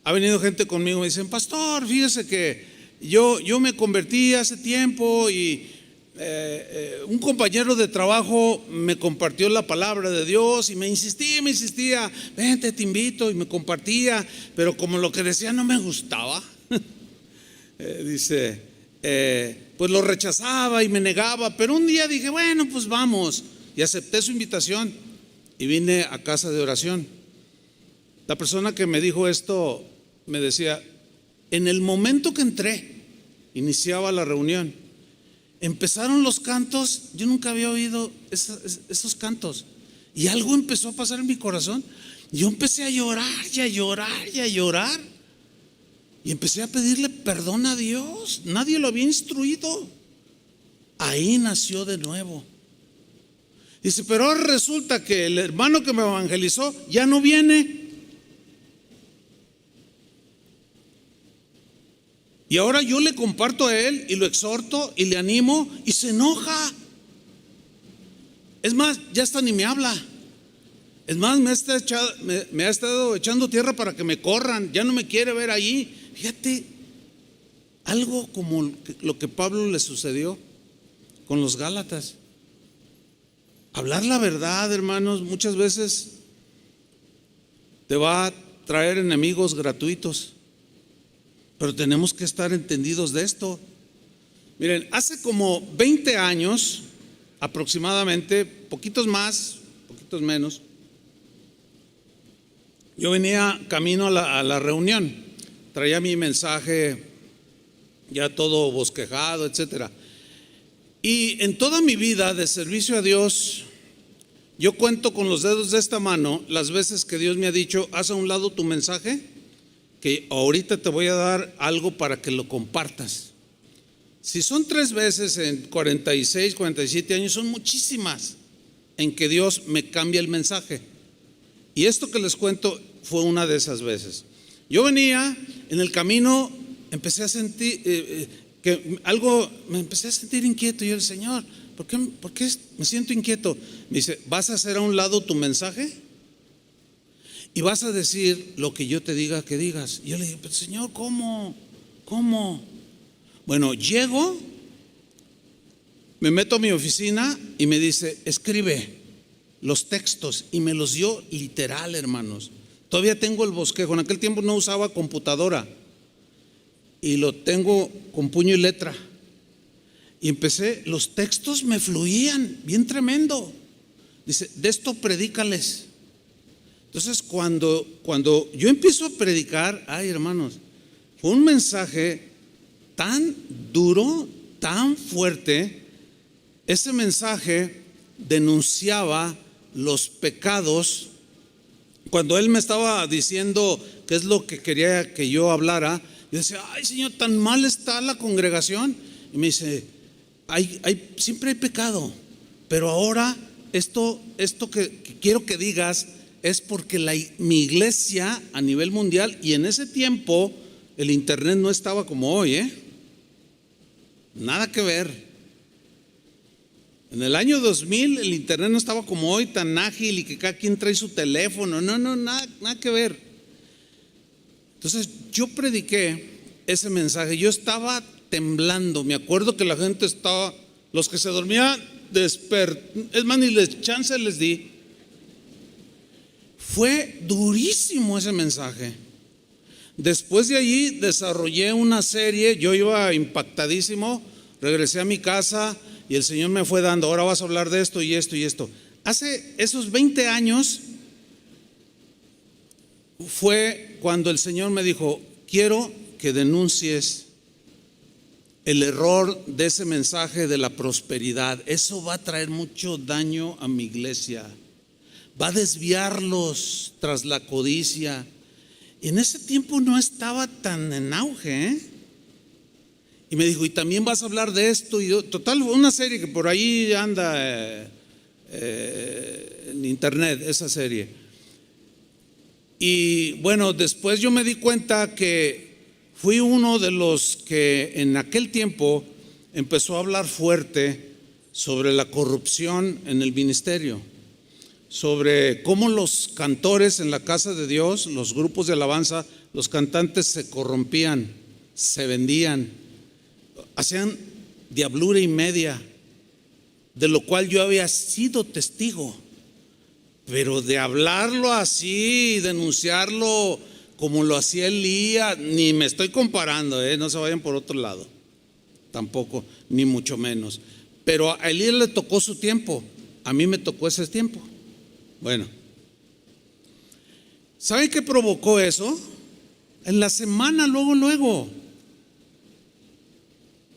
ha venido gente conmigo y me dicen: pastor, fíjese que yo me convertí hace tiempo y un compañero de trabajo me compartió la palabra de Dios y me insistía, vente, te invito, y me compartía, pero como lo que decía no me gustaba, dice, pues lo rechazaba y me negaba, pero un día dije, bueno, pues vamos, y acepté su invitación y vine a casa de oración. La persona que me dijo esto me decía: en el momento que entré, iniciaba la reunión, empezaron los cantos. Yo nunca había oído esos cantos y algo empezó a pasar en mi corazón. Yo empecé a llorar y a llorar y a llorar y empecé a pedirle perdón a Dios. Nadie lo había instruido. Ahí nació de nuevo. Dice: pero ahora resulta que el hermano que me evangelizó ya no viene. Y ahora yo le comparto a él y lo exhorto y le animo y se enoja. Es más, ya hasta ni me habla. Es más, me ha estado echando tierra para que me corran. Ya no me quiere ver ahí. Fíjate, algo como lo que Pablo le sucedió con los Gálatas. Hablar la verdad, hermanos, muchas veces te va a traer enemigos gratuitos. Pero tenemos que estar entendidos de esto. Miren, hace como 20 años aproximadamente, poquitos más, poquitos menos, yo venía camino a la reunión. Traía mi mensaje ya todo bosquejado, etcétera. Y en toda mi vida de servicio a Dios, yo cuento con los dedos de esta mano las veces que Dios me ha dicho: haz a un lado tu mensaje, que ahorita te voy a dar algo para que lo compartas. Si son 3 veces en 46, 47 años, son muchísimas en que Dios me cambia el mensaje. Y esto que les cuento fue una de esas veces. Yo venía en el camino, empecé a sentir me empecé a sentir inquieto. Y yo, el Señor, ¿por qué me siento inquieto? Me dice: ¿vas a hacer a un lado tu mensaje? Y vas a decir lo que yo te diga que digas. Y yo le dije: pero Señor, ¿cómo? Bueno, llego, me meto a mi oficina y me dice: escribe los textos. Y me los dio literal, hermanos. Todavía tengo el bosquejo. En aquel tiempo no usaba computadora y lo tengo con puño y letra. Y empecé, los textos me fluían bien tremendo. Dice: de esto predícales. Entonces cuando yo empiezo a predicar, ay, hermanos, fue un mensaje tan duro, tan fuerte. Ese mensaje denunciaba los pecados. Cuando él me estaba diciendo qué es lo que quería que yo hablara, yo decía: ay, Señor, tan mal está la congregación. Y me dice: siempre hay pecado, pero ahora esto que quiero que digas es porque mi iglesia a nivel mundial, y en ese tiempo el internet no estaba como hoy, nada que ver. En el año 2000 el internet no estaba como hoy, tan ágil y que cada quien trae su teléfono. No, nada que ver. Entonces yo prediqué ese mensaje. Yo estaba temblando. Me acuerdo que la gente estaba, los que se dormían es más, ni chance les di. Fue durísimo ese mensaje. Después de allí desarrollé una serie. Yo iba impactadísimo regresé a mi casa y el Señor me fue dando, ahora vas a hablar de esto y esto y esto. Hace esos 20 años fue cuando el Señor me dijo, quiero que denuncies el error de ese mensaje de la prosperidad. Eso va a traer mucho daño a mi iglesia, va a desviarlos tras la codicia. Y en ese tiempo no estaba tan en auge, ¿eh? Y me dijo, y también vas a hablar de esto. Y yo, total, una serie que por ahí anda en internet, esa serie. Y bueno, después yo me di cuenta que fui uno de los que en aquel tiempo empezó a hablar fuerte sobre la corrupción en el ministerio, sobre cómo los cantores en la casa de Dios, los grupos de alabanza, los cantantes se corrompían, se vendían, hacían diablura y media, de lo cual yo había sido testigo. Pero de hablarlo así, denunciarlo como lo hacía Elías, ni me estoy comparando, no se vayan por otro lado, tampoco, ni mucho menos. Pero a Elías le tocó su tiempo, a mí me tocó ese tiempo. Bueno, ¿saben qué provocó eso? En la semana, luego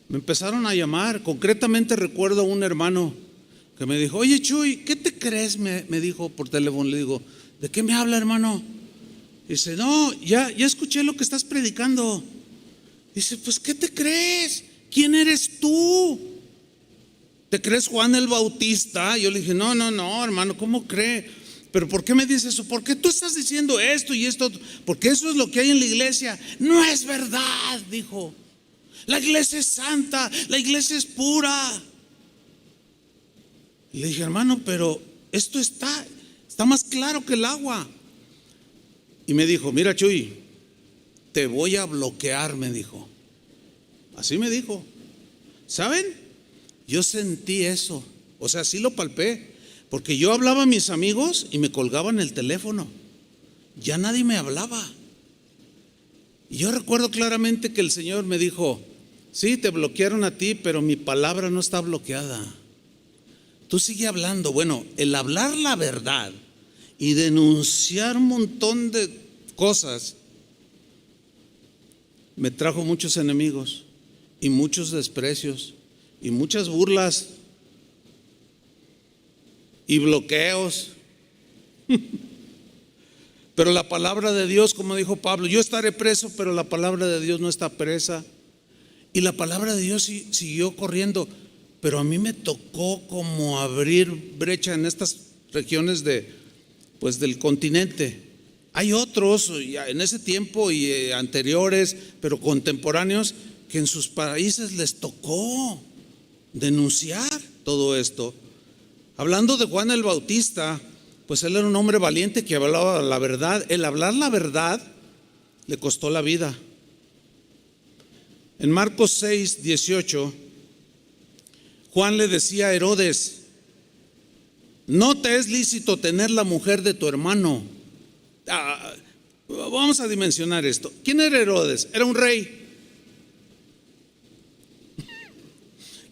me empezaron a llamar. Concretamente recuerdo a un hermano que me dijo, oye Chuy, ¿qué te crees? Me dijo por teléfono. Le digo, ¿de qué me habla, hermano? Dice, no, ya escuché lo que estás predicando. Dice, pues ¿qué te crees? ¿Quién eres tú? ¿Te crees Juan el Bautista? Yo le dije, no, hermano, ¿cómo cree? ¿Pero por qué me dices eso? ¿Por qué tú estás diciendo esto y esto? Porque eso es lo que hay en la iglesia. No es verdad, dijo. La iglesia es santa, la iglesia es pura. Y le dije, hermano, pero esto está más claro que el agua. Y me dijo, mira Chuy, te voy a bloquear, me dijo. Así me dijo. ¿Saben? Yo sentí eso, o sea, sí lo palpé, porque yo hablaba a mis amigos y me colgaban el teléfono, ya nadie me hablaba. Y yo recuerdo claramente que el Señor me dijo, sí, te bloquearon a ti, pero mi palabra no está bloqueada. Tú sigue hablando. Bueno, el hablar la verdad y denunciar un montón de cosas me trajo muchos enemigos y muchos desprecios y muchas burlas y bloqueos. Pero la palabra de Dios, como dijo Pablo, yo estaré preso, pero la palabra de Dios no está presa. Y la palabra de Dios siguió corriendo, pero a mí me tocó como abrir brecha en estas regiones del continente. Hay otros en ese tiempo y anteriores, pero contemporáneos, que en sus países les tocó denunciar todo esto. Hablando de Juan el Bautista, pues él era un hombre valiente que hablaba la verdad. El hablar la verdad le costó la vida. En Marcos 6, 18, Juan le decía a Herodes, no te es lícito tener la mujer de tu hermano. Vamos a dimensionar esto. ¿Quién era Herodes? Era un rey.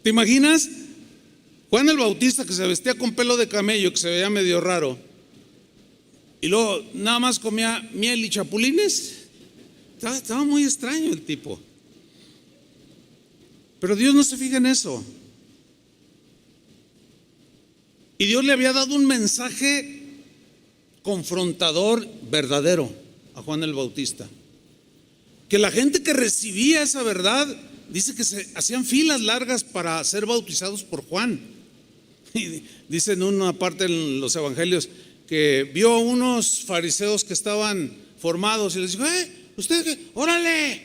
¿Te imaginas? Juan el Bautista, que se vestía con pelo de camello, que se veía medio raro, y luego nada más comía miel y chapulines. Estaba muy extraño el tipo. Pero Dios no se fija en eso. Y Dios le había dado un mensaje confrontador, verdadero, a Juan el Bautista. Que la gente que recibía esa verdad, dice que se hacían filas largas para ser bautizados por Juan. Y dice en una parte en los evangelios que vio a unos fariseos que estaban formados y les dijo, ¿ustedes qué? ¡Órale!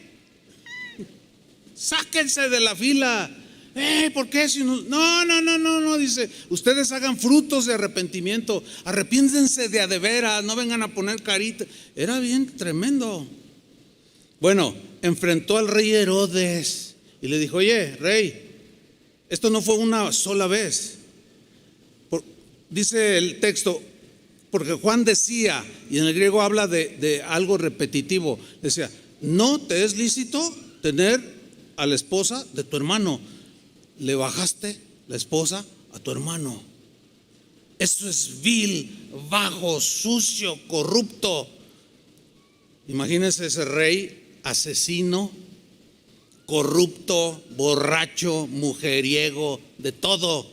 ¡Sáquense de la fila! ¿Por qué? Si no, dice, ustedes hagan frutos de arrepentimiento, arrepiéntense de a de veras, no vengan a poner carita. Era bien tremendo. Bueno, enfrentó al rey Herodes y le dijo, oye, rey, esto no fue una sola vez. Dice el texto, porque Juan decía, y en el griego habla de algo repetitivo, decía, no te es lícito tener a la esposa de tu hermano. le bajaste la esposa a tu hermano. Eso es vil, bajo, sucio, corrupto. Imagínense ese rey asesino, corrupto, borracho, mujeriego, de todo.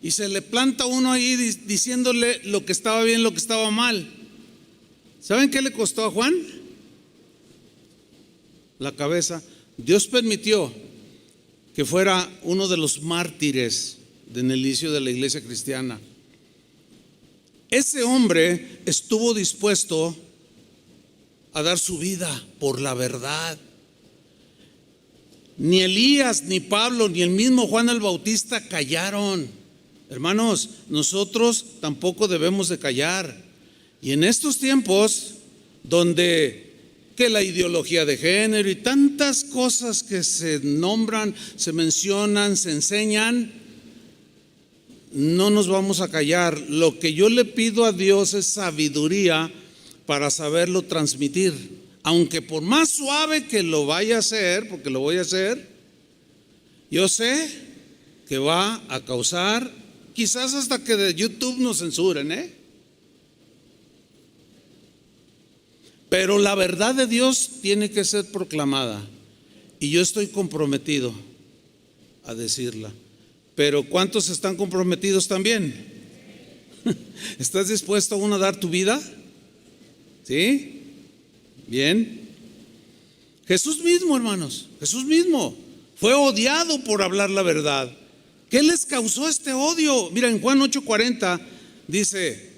Y se le planta uno ahí diciéndole lo que estaba bien, lo que estaba mal. ¿Saben qué le costó a Juan? La cabeza. Dios permitió que fuera uno de los mártires en el inicio de la iglesia cristiana. Ese hombre estuvo dispuesto a dar su vida por la verdad. Ni Elías, ni Pablo, ni el mismo Juan el Bautista callaron. Hermanos, nosotros tampoco debemos de callar. Y en estos tiempos donde que la ideología de género y tantas cosas que se nombran, se mencionan, se enseñan, no nos vamos a callar. Lo que yo le pido a Dios es sabiduría para saberlo transmitir. Aunque por más suave que lo vaya a hacer, porque lo voy a hacer, yo sé que va a causar, quizás hasta que de YouTube nos censuren, pero la verdad de Dios tiene que ser proclamada. Y yo estoy comprometido a decirla. Pero ¿cuántos están comprometidos también? ¿Estás dispuesto aún a dar tu vida? ¿Sí? Bien. Jesús mismo, hermanos, Jesús mismo fue odiado por hablar la verdad. ¿Qué les causó este odio? Mira, en Juan 8:40 dice: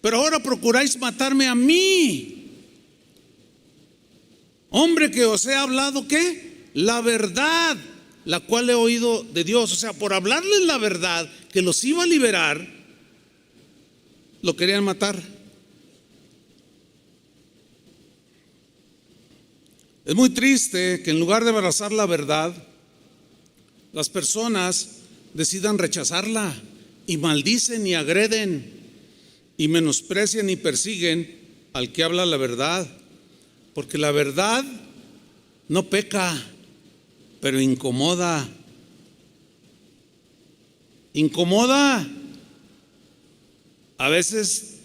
pero ahora procuráis matarme a mí, hombre que os he hablado, ¿qué? La verdad, la cual he oído de Dios. O sea, por hablarles la verdad que los iba a liberar, lo querían matar. Es muy triste que en lugar de abrazar la verdad, las personas decidan rechazarla y maldicen y agreden y menosprecian y persiguen al que habla la verdad. Porque la verdad no peca, pero incomoda. Incomoda. A veces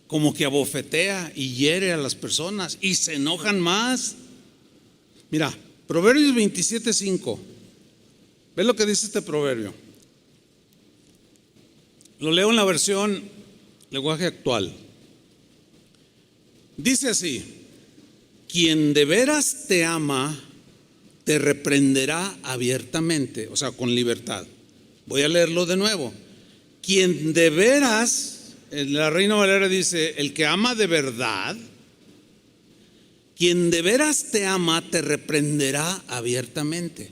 como que abofetea y hiere a las personas y se enojan más. Mira, Proverbios 27:5. ¿Ves lo que dice este proverbio? Lo leo en la versión lenguaje actual. Dice así: quien de veras te ama, te reprenderá abiertamente, o sea, con libertad. Voy a leerlo de nuevo. Quien de veras, en la Reina Valera dice, el que ama de verdad, quien de veras te ama, te reprenderá abiertamente.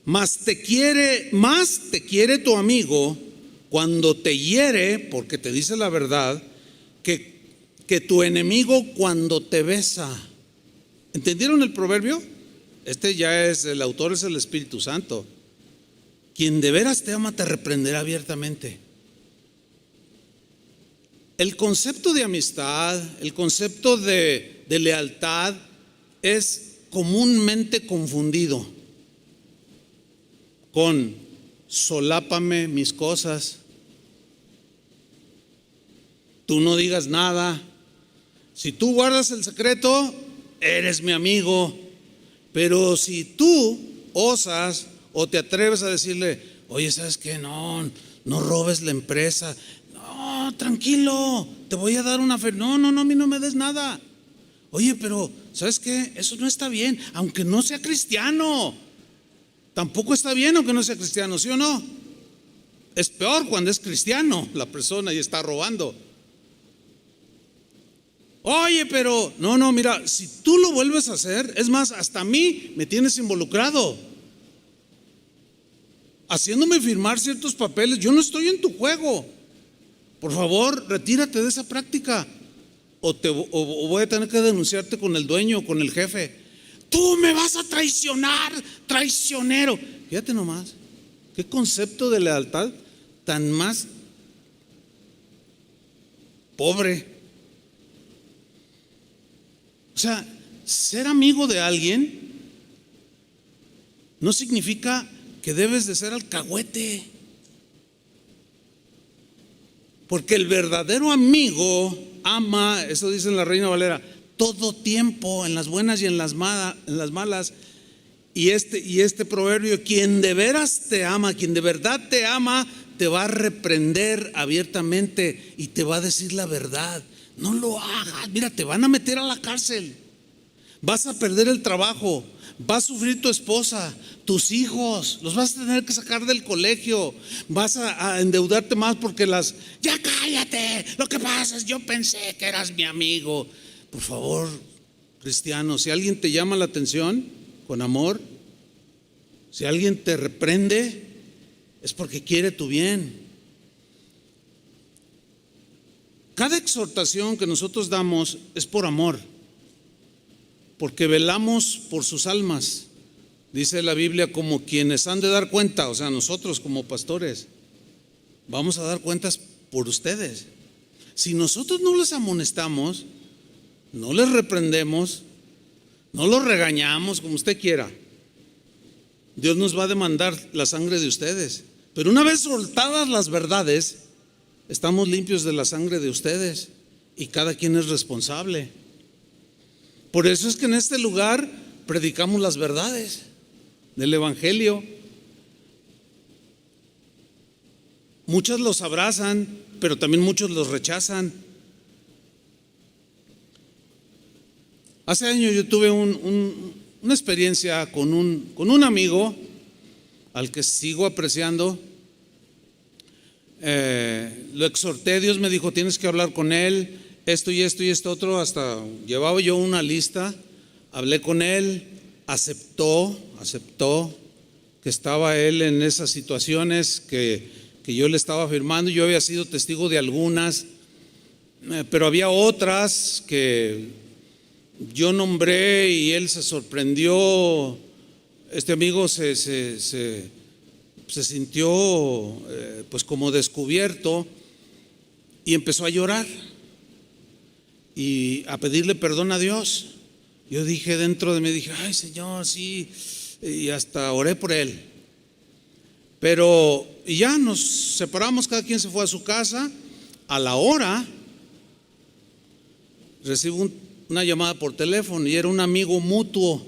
Más te quiere tu amigo cuando te hiere, porque te dice la verdad, que tu enemigo cuando te besa. ¿Entendieron el proverbio? Este ya es, el autor es el Espíritu Santo. Quien de veras te ama te reprenderá abiertamente. El concepto de amistad, el concepto de lealtad es comúnmente confundido con solápame mis cosas, tú no digas nada. Si tú guardas el secreto, eres mi amigo. Pero si tú osas o te atreves a decirle, oye, ¿sabes qué? No robes la empresa. No, tranquilo, te voy a dar una fe. No, a mí no me des nada. Oye, pero ¿sabes qué? Eso no está bien, aunque no sea cristiano. Tampoco está bien aunque no sea cristiano, ¿sí o no? Es peor cuando es cristiano la persona y está robando. Oye, pero no, mira, si tú lo vuelves a hacer, es más, hasta a mí me tienes involucrado, haciéndome firmar ciertos papeles. Yo no estoy en tu juego. Por favor, retírate de esa práctica, o voy a tener que denunciarte con el dueño o con el jefe. Tú me vas a traicionar, traicionero. Fíjate nomás, qué concepto de lealtad tan más pobre. O sea, ser amigo de alguien no significa que debes de ser alcahuete. Porque el verdadero amigo ama, eso dice en la Reina Valera, todo tiempo, en las buenas y en las malas. Y este proverbio: quien de veras te ama, quien de verdad te ama, te va a reprender abiertamente y te va a decir la verdad. No lo hagas, mira, te van a meter a la cárcel, vas a perder el trabajo, va a sufrir tu esposa, tus hijos, los vas a tener que sacar del colegio, vas a endeudarte más porque ya cállate, lo que pasa es yo pensé que eras mi amigo. Por favor, cristiano, si alguien te llama la atención con amor, si alguien te reprende, es porque quiere tu bien. Cada exhortación que nosotros damos es por amor, porque velamos por sus almas. Dice la Biblia, como quienes han de dar cuenta, o sea, nosotros como pastores vamos a dar cuentas por ustedes. Si nosotros no les amonestamos, no les reprendemos, no los regañamos, como usted quiera, Dios nos va a demandar la sangre de ustedes. Pero una vez soltadas las verdades, estamos limpios de la sangre de ustedes y cada quien es responsable. Por eso es que en este lugar predicamos las verdades del Evangelio. Muchos los abrazan, pero también muchos los rechazan. Hace años yo tuve una experiencia con un amigo al que sigo apreciando. Lo exhorté, Dios me dijo: tienes que hablar con él, esto y esto y esto otro. Hasta llevaba yo una lista, hablé con él, aceptó que estaba él en esas situaciones que yo le estaba afirmando. Yo había sido testigo de algunas, pero había otras que yo nombré y él se sorprendió. Este amigo se sintió pues como descubierto y empezó a llorar y a pedirle perdón a Dios. Yo dije dentro de mí, dije: ay, Señor, sí, y hasta oré por él. Pero y ya nos separamos, cada quien se fue a su casa. A la hora recibo una llamada por teléfono y era un amigo mutuo.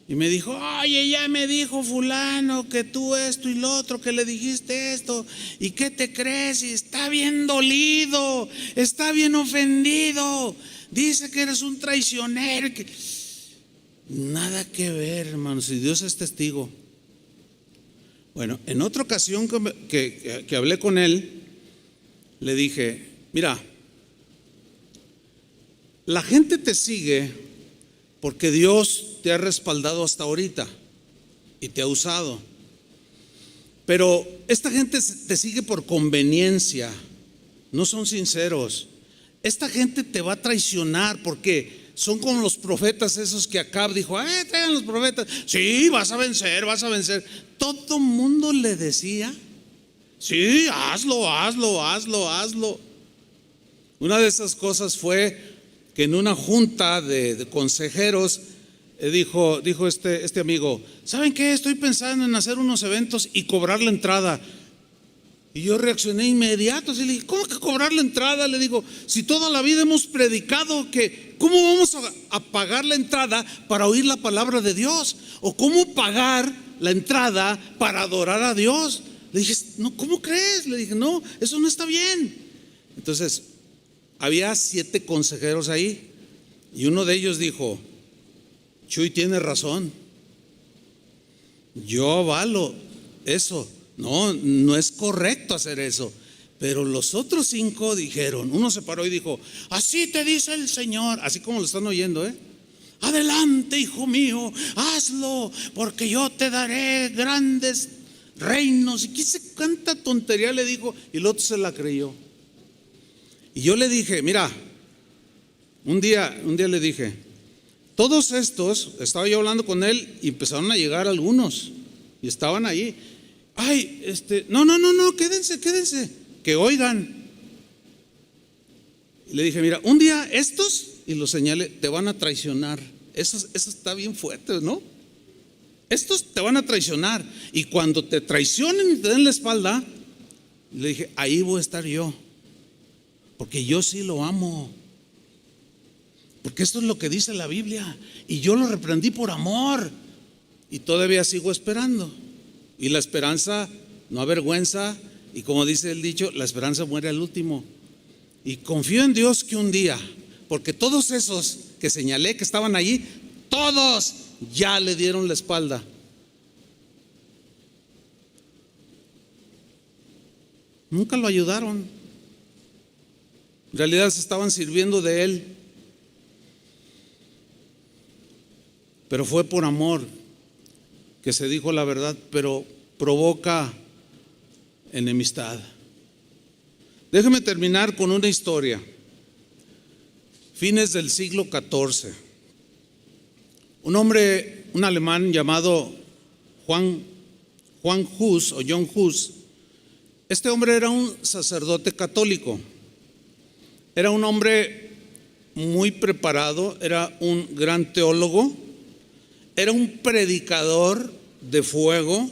Y me dijo: oye, ya me dijo fulano que tú esto y lo otro, que le dijiste esto, ¿y qué te crees? Y está bien dolido, está bien ofendido, dice que eres un traicionero. Nada que ver, hermanos, si Dios es testigo. Bueno, en otra ocasión que hablé con él, le dije: mira, la gente te sigue porque Dios te ha respaldado hasta ahorita y te ha usado. Pero esta gente te sigue por conveniencia, no son sinceros. Esta gente te va a traicionar porque son como los profetas esos que Acab dijo: traigan los profetas. Sí, vas a vencer, vas a vencer. Todo mundo le decía: sí, hazlo, hazlo, hazlo, hazlo. Una de esas cosas fue que en una junta de consejeros dijo este amigo: ¿saben qué? Estoy pensando en hacer unos eventos y cobrar la entrada. Y yo reaccioné inmediato, así le dije: ¿cómo que cobrar la entrada? Le digo: si toda la vida hemos predicado, que ¿cómo vamos a pagar la entrada para oír la palabra de Dios? ¿O cómo pagar la entrada para adorar a Dios? Le dije: no, ¿cómo crees? Le dije: no, eso no está bien. Entonces había 7 consejeros ahí y uno de ellos dijo: Chuy tiene razón, yo avalo eso, no es correcto hacer eso. Pero los otros 5 dijeron, uno se paró y dijo: así te dice el Señor, así como lo están oyendo, adelante, hijo mío, hazlo, porque yo te daré grandes reinos. Y qué sé cuánta tontería le dijo, y el otro se la creyó. Y yo le dije: mira, un día le dije, todos estos, estaba yo hablando con él y empezaron a llegar algunos y estaban ahí. Ay, no, quédense, que oigan. Y le dije: mira, un día estos, y los señalé, te van a traicionar. Eso está bien fuerte, ¿no? estos te van a traicionar. Y cuando te traicionen y te den la espalda, le dije, ahí voy a estar yo, porque yo sí lo amo. Porque esto es lo que dice la Biblia. Y yo lo reprendí por amor. Y todavía sigo esperando. Y la esperanza no avergüenza. Y como dice el dicho, la esperanza muere al último. Y confío en Dios que un día, porque todos esos que señalé que estaban allí, todos ya le dieron la espalda. Nunca lo ayudaron. En realidad se estaban sirviendo de él. Pero fue por amor que se dijo la verdad, pero provoca enemistad. Déjeme terminar con una historia. Fines del siglo XIV. Un hombre, un alemán llamado Juan Hus o John Hus. Este hombre era un sacerdote católico. Era un hombre muy preparado, era un gran teólogo, era un predicador de fuego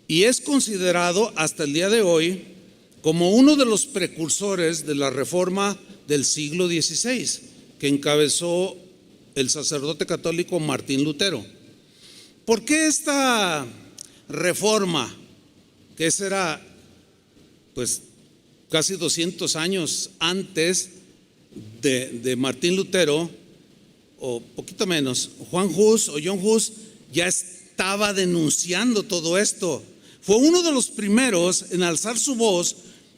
y es considerado hasta el día de hoy como uno de los precursores de la reforma del siglo XVI que encabezó el sacerdote católico Martín Lutero. ¿Por qué esta reforma, que esa era pues casi 200 años antes de Martín Lutero, o poquito menos, Juan Hus o John Hus ya estaba denunciando todo esto? Fue uno de los primeros en alzar su voz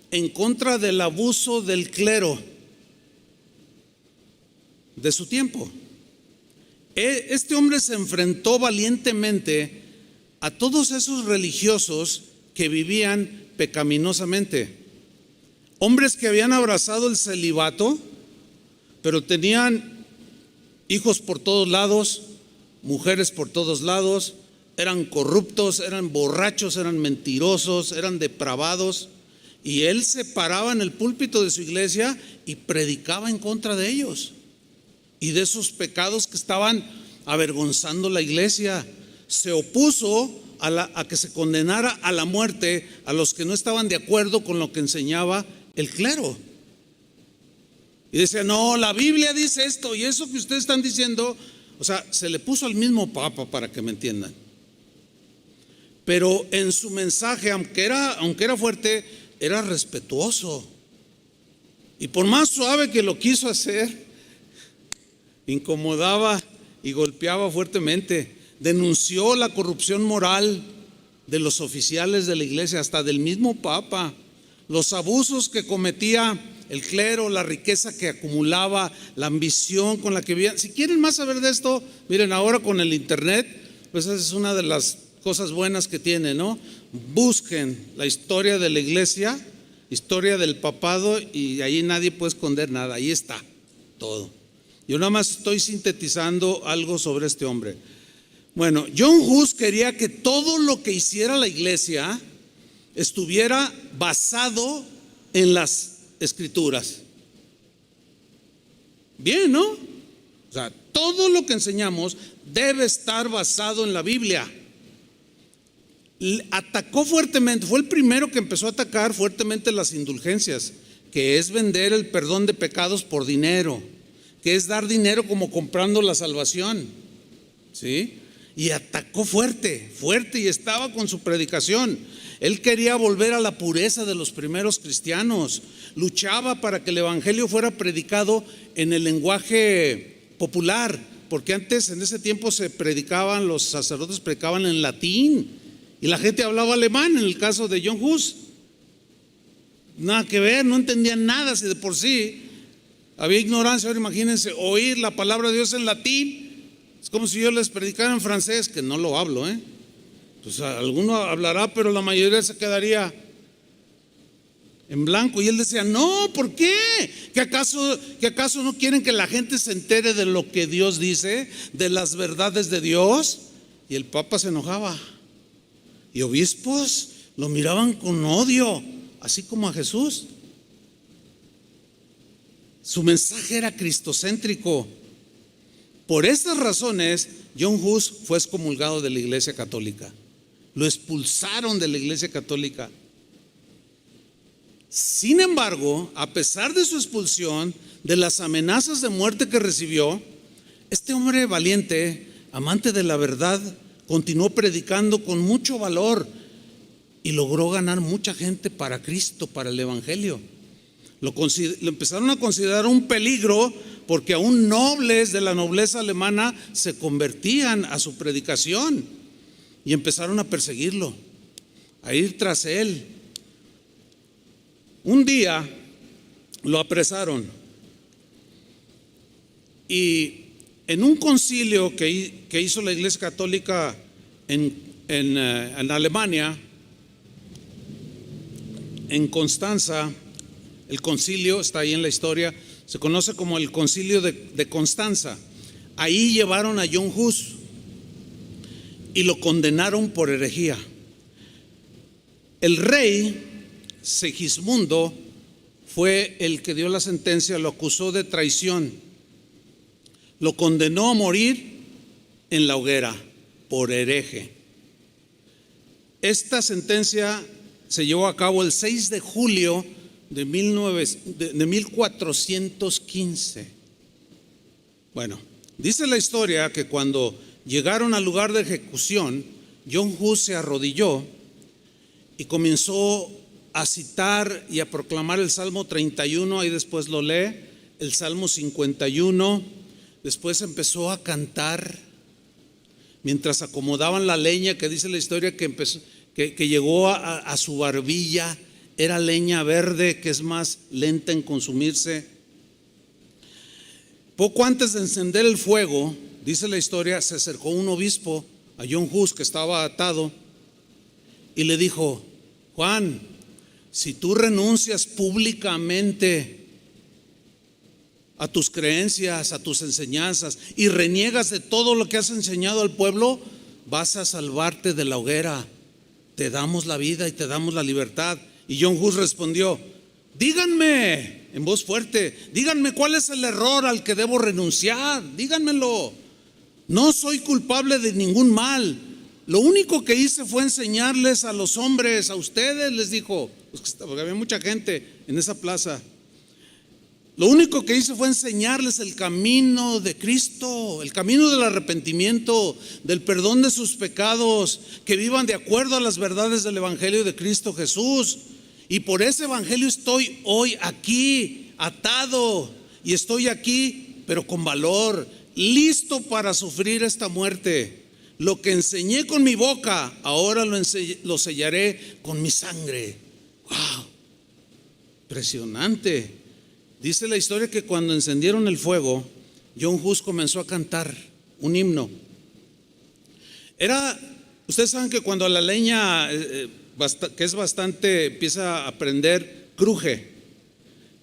en contra del abuso del clero de su tiempo. Este hombre se enfrentó valientemente a todos esos religiosos que vivían pecaminosamente. Hombres que habían abrazado el celibato, pero tenían hijos por todos lados, mujeres por todos lados, eran corruptos, eran borrachos, eran mentirosos, eran depravados. Y él se paraba en el púlpito de su iglesia y predicaba en contra de ellos y de esos pecados que estaban avergonzando la iglesia. Se opuso a que se condenara a la muerte a los que no estaban de acuerdo con lo que enseñaba el clero. Y decía, no, la Biblia dice esto y eso que ustedes están diciendo, o sea, se le puso al mismo papa, para que me entiendan. Pero en su mensaje, aunque era fuerte, era respetuoso. Y por más suave que lo quiso hacer, incomodaba y golpeaba fuertemente. Denunció la corrupción moral de los oficiales de la iglesia, hasta del mismo papa, los abusos que cometía el clero, la riqueza que acumulaba, la ambición con la que vivían. Si quieren más saber de esto, miren, ahora con el internet, pues esa es una de las cosas buenas que tiene, ¿no? Busquen la historia de la iglesia, historia del papado, y ahí nadie puede esconder nada, ahí está todo. Yo nada más estoy sintetizando algo sobre este hombre. Bueno, John Hus quería que todo lo que hiciera la iglesia estuviera basado en las escrituras. Bien, ¿no? O sea, todo lo que enseñamos debe estar basado en la Biblia. Atacó fuertemente, fue el primero que empezó a atacar fuertemente las indulgencias, que es vender el perdón de pecados por dinero, que es dar dinero como comprando la salvación, ¿sí? Y atacó fuerte y estaba con su predicación. Él quería volver a la pureza de los primeros cristianos, luchaba para que el evangelio fuera predicado en el lenguaje popular, porque antes, en ese tiempo, los sacerdotes predicaban en latín y la gente hablaba alemán. En el caso de John Hus, nada que ver, no entendían nada. Si de por sí había ignorancia, ahora imagínense oír la palabra de Dios en latín. Es como si yo les predicara en francés, que no lo hablo, Pues alguno hablará, pero la mayoría se quedaría en blanco. Y él decía, no, ¿por qué? ¿Que acaso no quieren que la gente se entere de lo que Dios dice, de las verdades de Dios? Y el Papa se enojaba. Y obispos lo miraban con odio, así como a Jesús. Su mensaje era cristocéntrico. Por estas razones, John Hus fue excomulgado de la Iglesia Católica. Lo expulsaron de la Iglesia Católica. Sin embargo, a pesar de su expulsión, de las amenazas de muerte que recibió, este hombre valiente, amante de la verdad, continuó predicando con mucho valor y logró ganar mucha gente para Cristo, para el Evangelio. Lo empezaron a considerar un peligro porque aún nobles de la nobleza alemana se convertían a su predicación y empezaron a perseguirlo, a ir tras él. Un día lo apresaron y en un concilio que hizo la Iglesia Católica en Alemania, en Constanza, el concilio está ahí en la historia, se conoce como el concilio de Constanza. Ahí llevaron a John Hus y lo condenaron por herejía. El rey Segismundo fue el que dio la sentencia, lo acusó de traición, lo condenó a morir en la hoguera por hereje. Esta sentencia se llevó a cabo el 6 de julio de 1415. Bueno, dice la historia que cuando llegaron al lugar de ejecución, John Hus se arrodilló y comenzó a citar y a proclamar el Salmo 31, ahí después lo lee, el Salmo 51, después empezó a cantar mientras acomodaban la leña, que dice la historia que llegó a su barbilla. Era leña verde que es más lenta en consumirse. Poco antes de encender el fuego, dice la historia, se acercó un obispo a John Hus, que estaba atado, y le dijo: Juan, si tú renuncias públicamente a tus creencias, a tus enseñanzas, y reniegas de todo lo que has enseñado al pueblo, vas a salvarte de la hoguera. Te damos la vida y te damos la libertad. Y John Hus respondió: díganme en voz fuerte, díganme cuál es el error al que debo renunciar, díganmelo. No soy culpable de ningún mal. Lo único que hice fue enseñarles a los hombres, a ustedes, les dijo, porque había mucha gente en esa plaza. Lo único que hice fue enseñarles el camino de Cristo, el camino del arrepentimiento, del perdón de sus pecados, que vivan de acuerdo a las verdades del Evangelio de Cristo Jesús. Y por ese Evangelio estoy hoy aquí, atado, y estoy aquí, pero con valor, listo para sufrir esta muerte. Lo que enseñé con mi boca, ahora lo sellaré con mi sangre. ¡Wow! Impresionante. Dice la historia que cuando encendieron el fuego, John Hus comenzó a cantar un himno. Ustedes saben que cuando la leña, que es bastante, empieza a prender, cruje.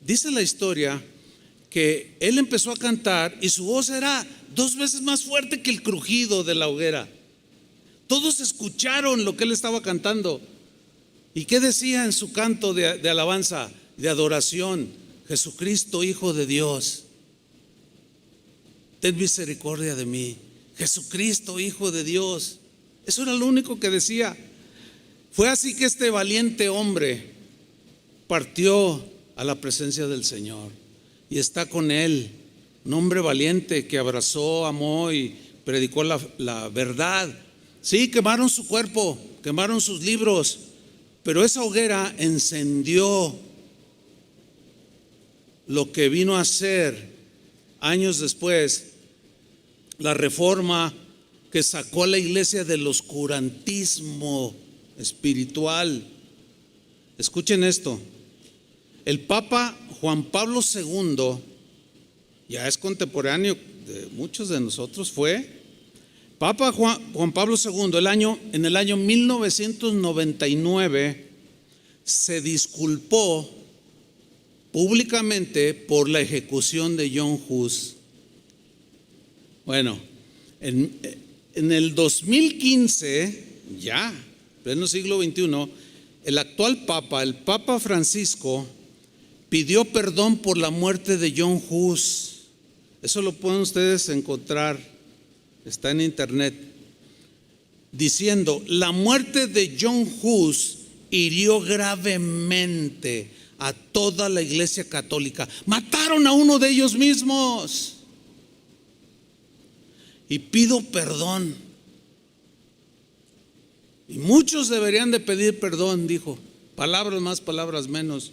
Dice la historia que él empezó a cantar y su voz era 2 veces más fuerte que el crujido de la hoguera. Todos escucharon lo que él estaba cantando. ¿Y qué decía en su canto de alabanza, de adoración? Jesucristo, Hijo de Dios, ten misericordia de mí. Jesucristo, Hijo de Dios. Eso era lo único que decía. Fue así que este valiente hombre partió a la presencia del Señor y está con él. Un hombre valiente que abrazó, amó y predicó la verdad. Sí, quemaron su cuerpo, quemaron sus libros, pero esa hoguera encendió lo que vino a ser años después la reforma que sacó a la iglesia del oscurantismo espiritual. Escuchen esto: el Papa Juan Pablo II, ya es contemporáneo de muchos de nosotros, fue Papa Juan Pablo II. En el año 1999 se disculpó públicamente por la ejecución de John Hus. Bueno, en el 2015, ya, pleno siglo XXI, el actual Papa, el Papa Francisco, pidió perdón por la muerte de John Hus. Eso lo pueden ustedes encontrar, está en internet, diciendo: la muerte de John Hus hirió gravemente a toda la iglesia católica. Mataron a uno de ellos mismos. Y pido perdón. Y muchos deberían de pedir perdón, dijo. Palabras más, palabras menos.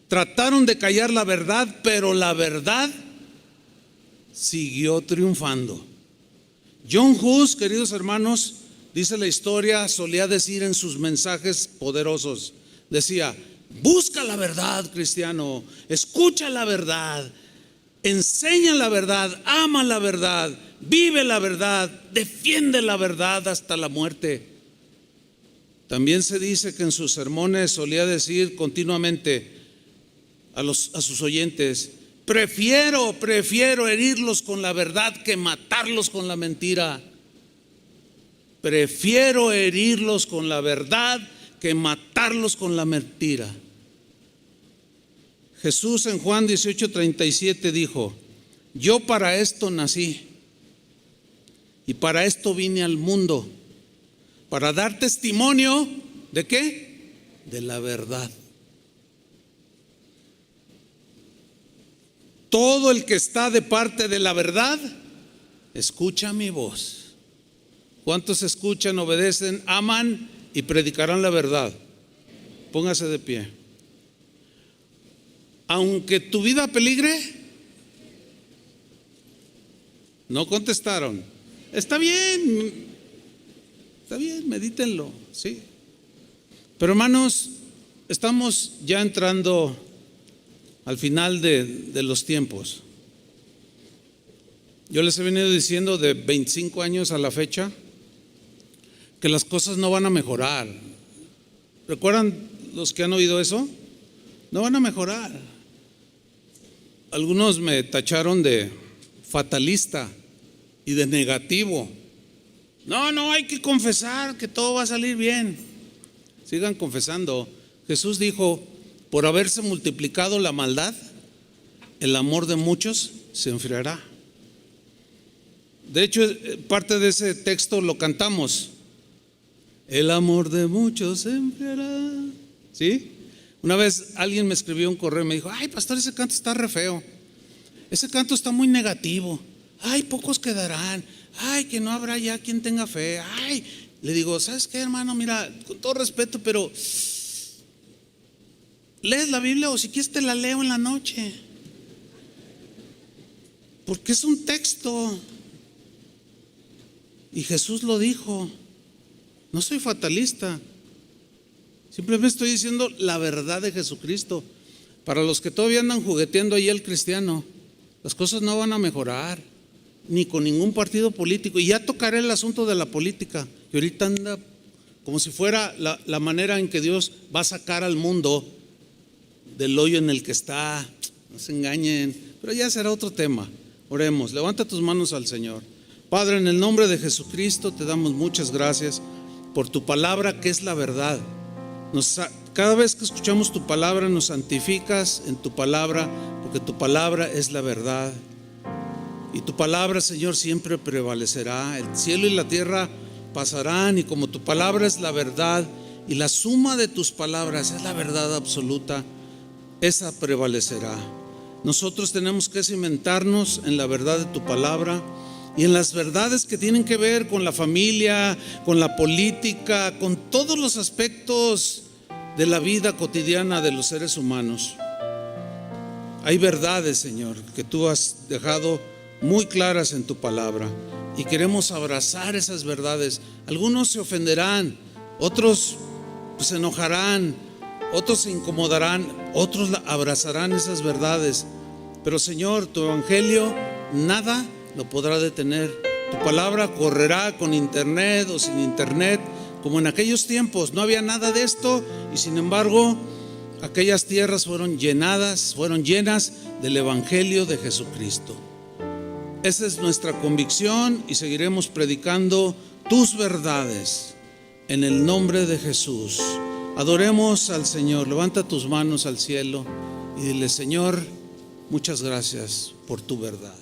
Trataron de callar la verdad, pero la verdad siguió triunfando. John Hus, queridos hermanos, dice la historia, solía decir en sus mensajes poderosos, decía: busca la verdad, cristiano, escucha la verdad, enseña la verdad, ama la verdad, vive la verdad, defiende la verdad hasta la muerte. También se dice que en sus sermones solía decir continuamente a sus oyentes: prefiero herirlos con la verdad que matarlos con la mentira. Prefiero herirlos con la verdad que matarlos con la mentira. Jesús en Juan 18:37 dijo: yo para esto nací y para esto vine al mundo, para dar testimonio ¿de qué? De la verdad. Todo el que está de parte de la verdad escucha mi voz. ¿Cuántos escuchan, obedecen, aman y predicarán la verdad? Póngase de pie. Aunque tu vida peligre. No contestaron. Está bien, medítenlo, sí. Pero hermanos, estamos ya entrando al final de los tiempos. Yo les he venido diciendo de 25 años a la fecha que las cosas no van a mejorar. ¿Recuerdan los que han oído eso? No van a mejorar. Algunos me tacharon de fatalista y de negativo. No, hay que confesar que todo va a salir bien. Sigan confesando. Jesús dijo: por haberse multiplicado la maldad, el amor de muchos se enfriará. De hecho, parte de ese texto lo cantamos: el amor de muchos se enfriará. ¿Sí? Una vez alguien me escribió un correo y me dijo: ay, pastor, ese canto está re feo. Ese canto está muy negativo. Ay, pocos quedarán. Ay, que no habrá ya quien tenga fe. Ay, le digo: ¿sabes qué, hermano? Mira, con todo respeto, pero ¿lees la Biblia o si quieres te la leo en la noche? Porque es un texto. Y Jesús lo dijo. No soy fatalista. Simplemente estoy diciendo la verdad de Jesucristo. Para los que todavía andan jugueteando ahí el cristiano, las cosas no van a mejorar, ni con ningún partido político. Y ya tocaré el asunto de la política, que ahorita anda como si fuera la manera en que Dios va a sacar al mundo del hoyo en el que está. No se engañen, pero ya será otro tema. Oremos. Levanta tus manos al Señor. Padre, en el nombre de Jesucristo te damos muchas gracias por tu palabra, que es la verdad. Cada vez que escuchamos tu palabra nos santificas en tu palabra, porque tu palabra es la verdad. Y tu palabra, Señor, siempre prevalecerá. El cielo y la tierra pasarán, y como tu palabra es la verdad y la suma de tus palabras es la verdad absoluta, esa prevalecerá. Nosotros tenemos que cimentarnos en la verdad de tu palabra y en las verdades que tienen que ver con la familia, con la política, con todos los aspectos de la vida cotidiana de los seres humanos. Hay verdades, Señor, que tú has dejado muy claras en tu palabra y queremos abrazar esas verdades. Algunos se ofenderán, otros se enojarán, otros se incomodarán, otros abrazarán esas verdades. Pero, Señor, tu evangelio nada lo podrá detener. Tu palabra correrá con internet o sin internet, como en aquellos tiempos no había nada de esto, y sin embargo aquellas tierras fueron llenas del evangelio de Jesucristo. Esa es nuestra convicción y seguiremos predicando tus verdades en el nombre de Jesús. Adoremos al Señor. Levanta tus manos al cielo y dile: Señor, muchas gracias por tu verdad.